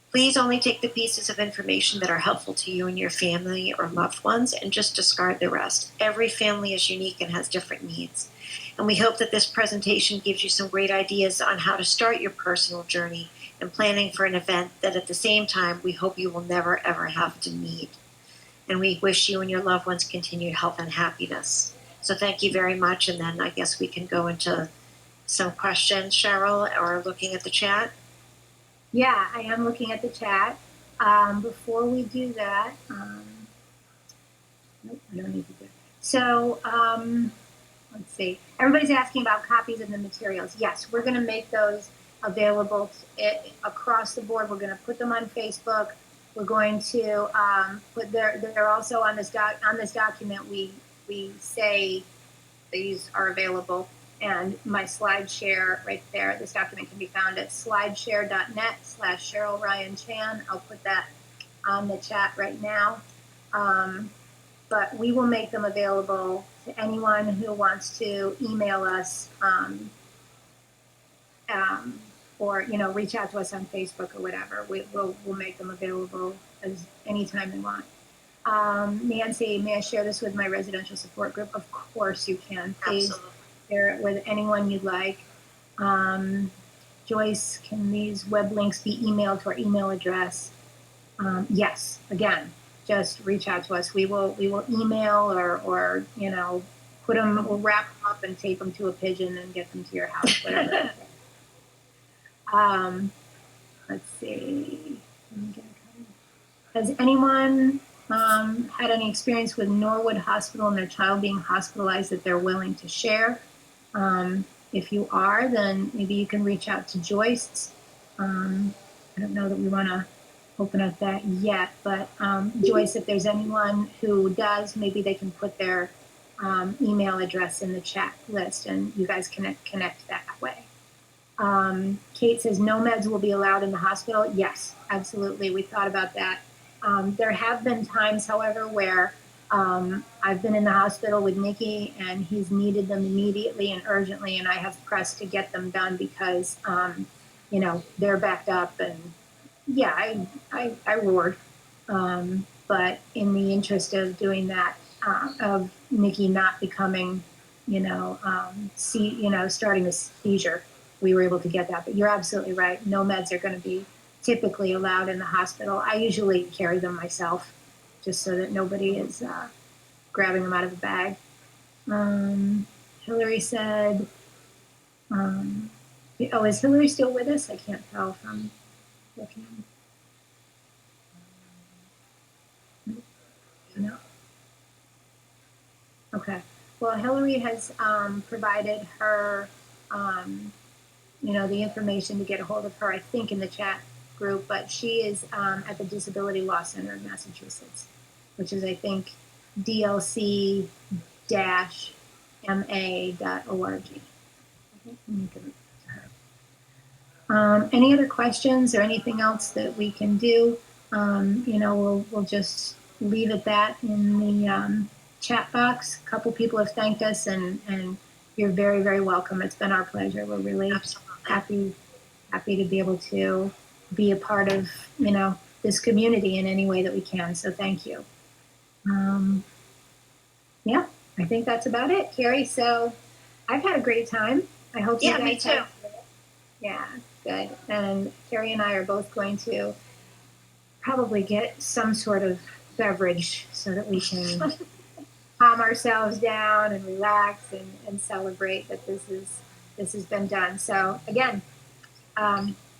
Speaker 3: Please only take the pieces of information that are helpful to you and your family or loved ones, and just discard the rest. Every family is unique and has different needs. And we hope that this presentation gives you some great ideas on how to start your personal journey and planning for an event that at the same time we hope you will never ever have to need. And we wish you and your loved ones continued health and happiness. So thank you very much. And then I guess we can go into some questions, Cheryl, or looking at the chat.
Speaker 1: Yeah, I am looking at the chat. Before we do that, nope, I don't need to do it. So, let's see. Everybody's asking about copies of the materials. Yes, we're going to make those available across the board. We're going to put them on Facebook. We're going to put they're also on this document. We say these are available, and my SlideShare right there. This document can be found at slideshare.net/Cheryl Ryan Chan. I'll put that on the chat right now. But we will make them available to anyone who wants to email us or reach out to us on Facebook or whatever. We'll make them available as anytime they want. Nancy, may I share this with my residential support group? Of course you can. Please share it with anyone you'd like. Joyce, can these web links be emailed to our email address? Yes. Again, just reach out to us. We will email or put them. We'll wrap them up and tape them to a pigeon and get them to your house. Whatever. Let's see. Has anyone had any experience with Norwood Hospital and their child being hospitalized that they're willing to share? If you are, then maybe you can reach out to Joyce. I don't know that we want to open up that yet, but Joyce, if there's anyone who does, maybe they can put their email address in the chat list and you guys can connect that way. Kate says no meds will be allowed in the hospital. Yes, absolutely. We thought about that. There have been times, however, where I've been in the hospital with Nikki and he's needed them immediately and urgently, and I have pressed to get them done because, they're backed up and yeah, I roared. But in the interest of doing that, of Nikki not becoming, starting a seizure, we were able to get that. But you're absolutely right. No meds are going to be typically allowed in the hospital. I usually carry them myself just so that nobody is grabbing them out of the bag. Hillary said, is Hillary still with us? I can't tell from looking. No. Okay. Well, Hillary has provided her, the information to get a hold of her, I think, in the chat group, but she is at the Disability Law Center of Massachusetts, which is, I think, dlc-ma.org. Any other questions or anything else that we can do? We'll just leave it that in the chat box. A couple people have thanked us, and you're very, very welcome. It's been our pleasure. We're really happy to be able to be a part of, this community in any way that we can. So thank you. Yeah, I think that's about it, Carrie. So I've had a great time. I hope you guys
Speaker 3: me too.
Speaker 1: Yeah, good. And Carrie and I are both going to probably get some sort of beverage so that we can calm ourselves down and relax and celebrate that this has been done. So again,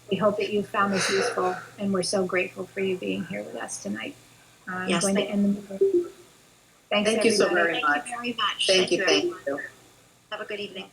Speaker 1: we hope that you found this useful, and we're so grateful for you being here with us tonight. I'm going to end the meeting. Thanks,
Speaker 5: Thank you so very
Speaker 1: everybody.
Speaker 5: much.
Speaker 3: Thank you very much.
Speaker 5: Thank you.
Speaker 3: everyone. Have a good evening.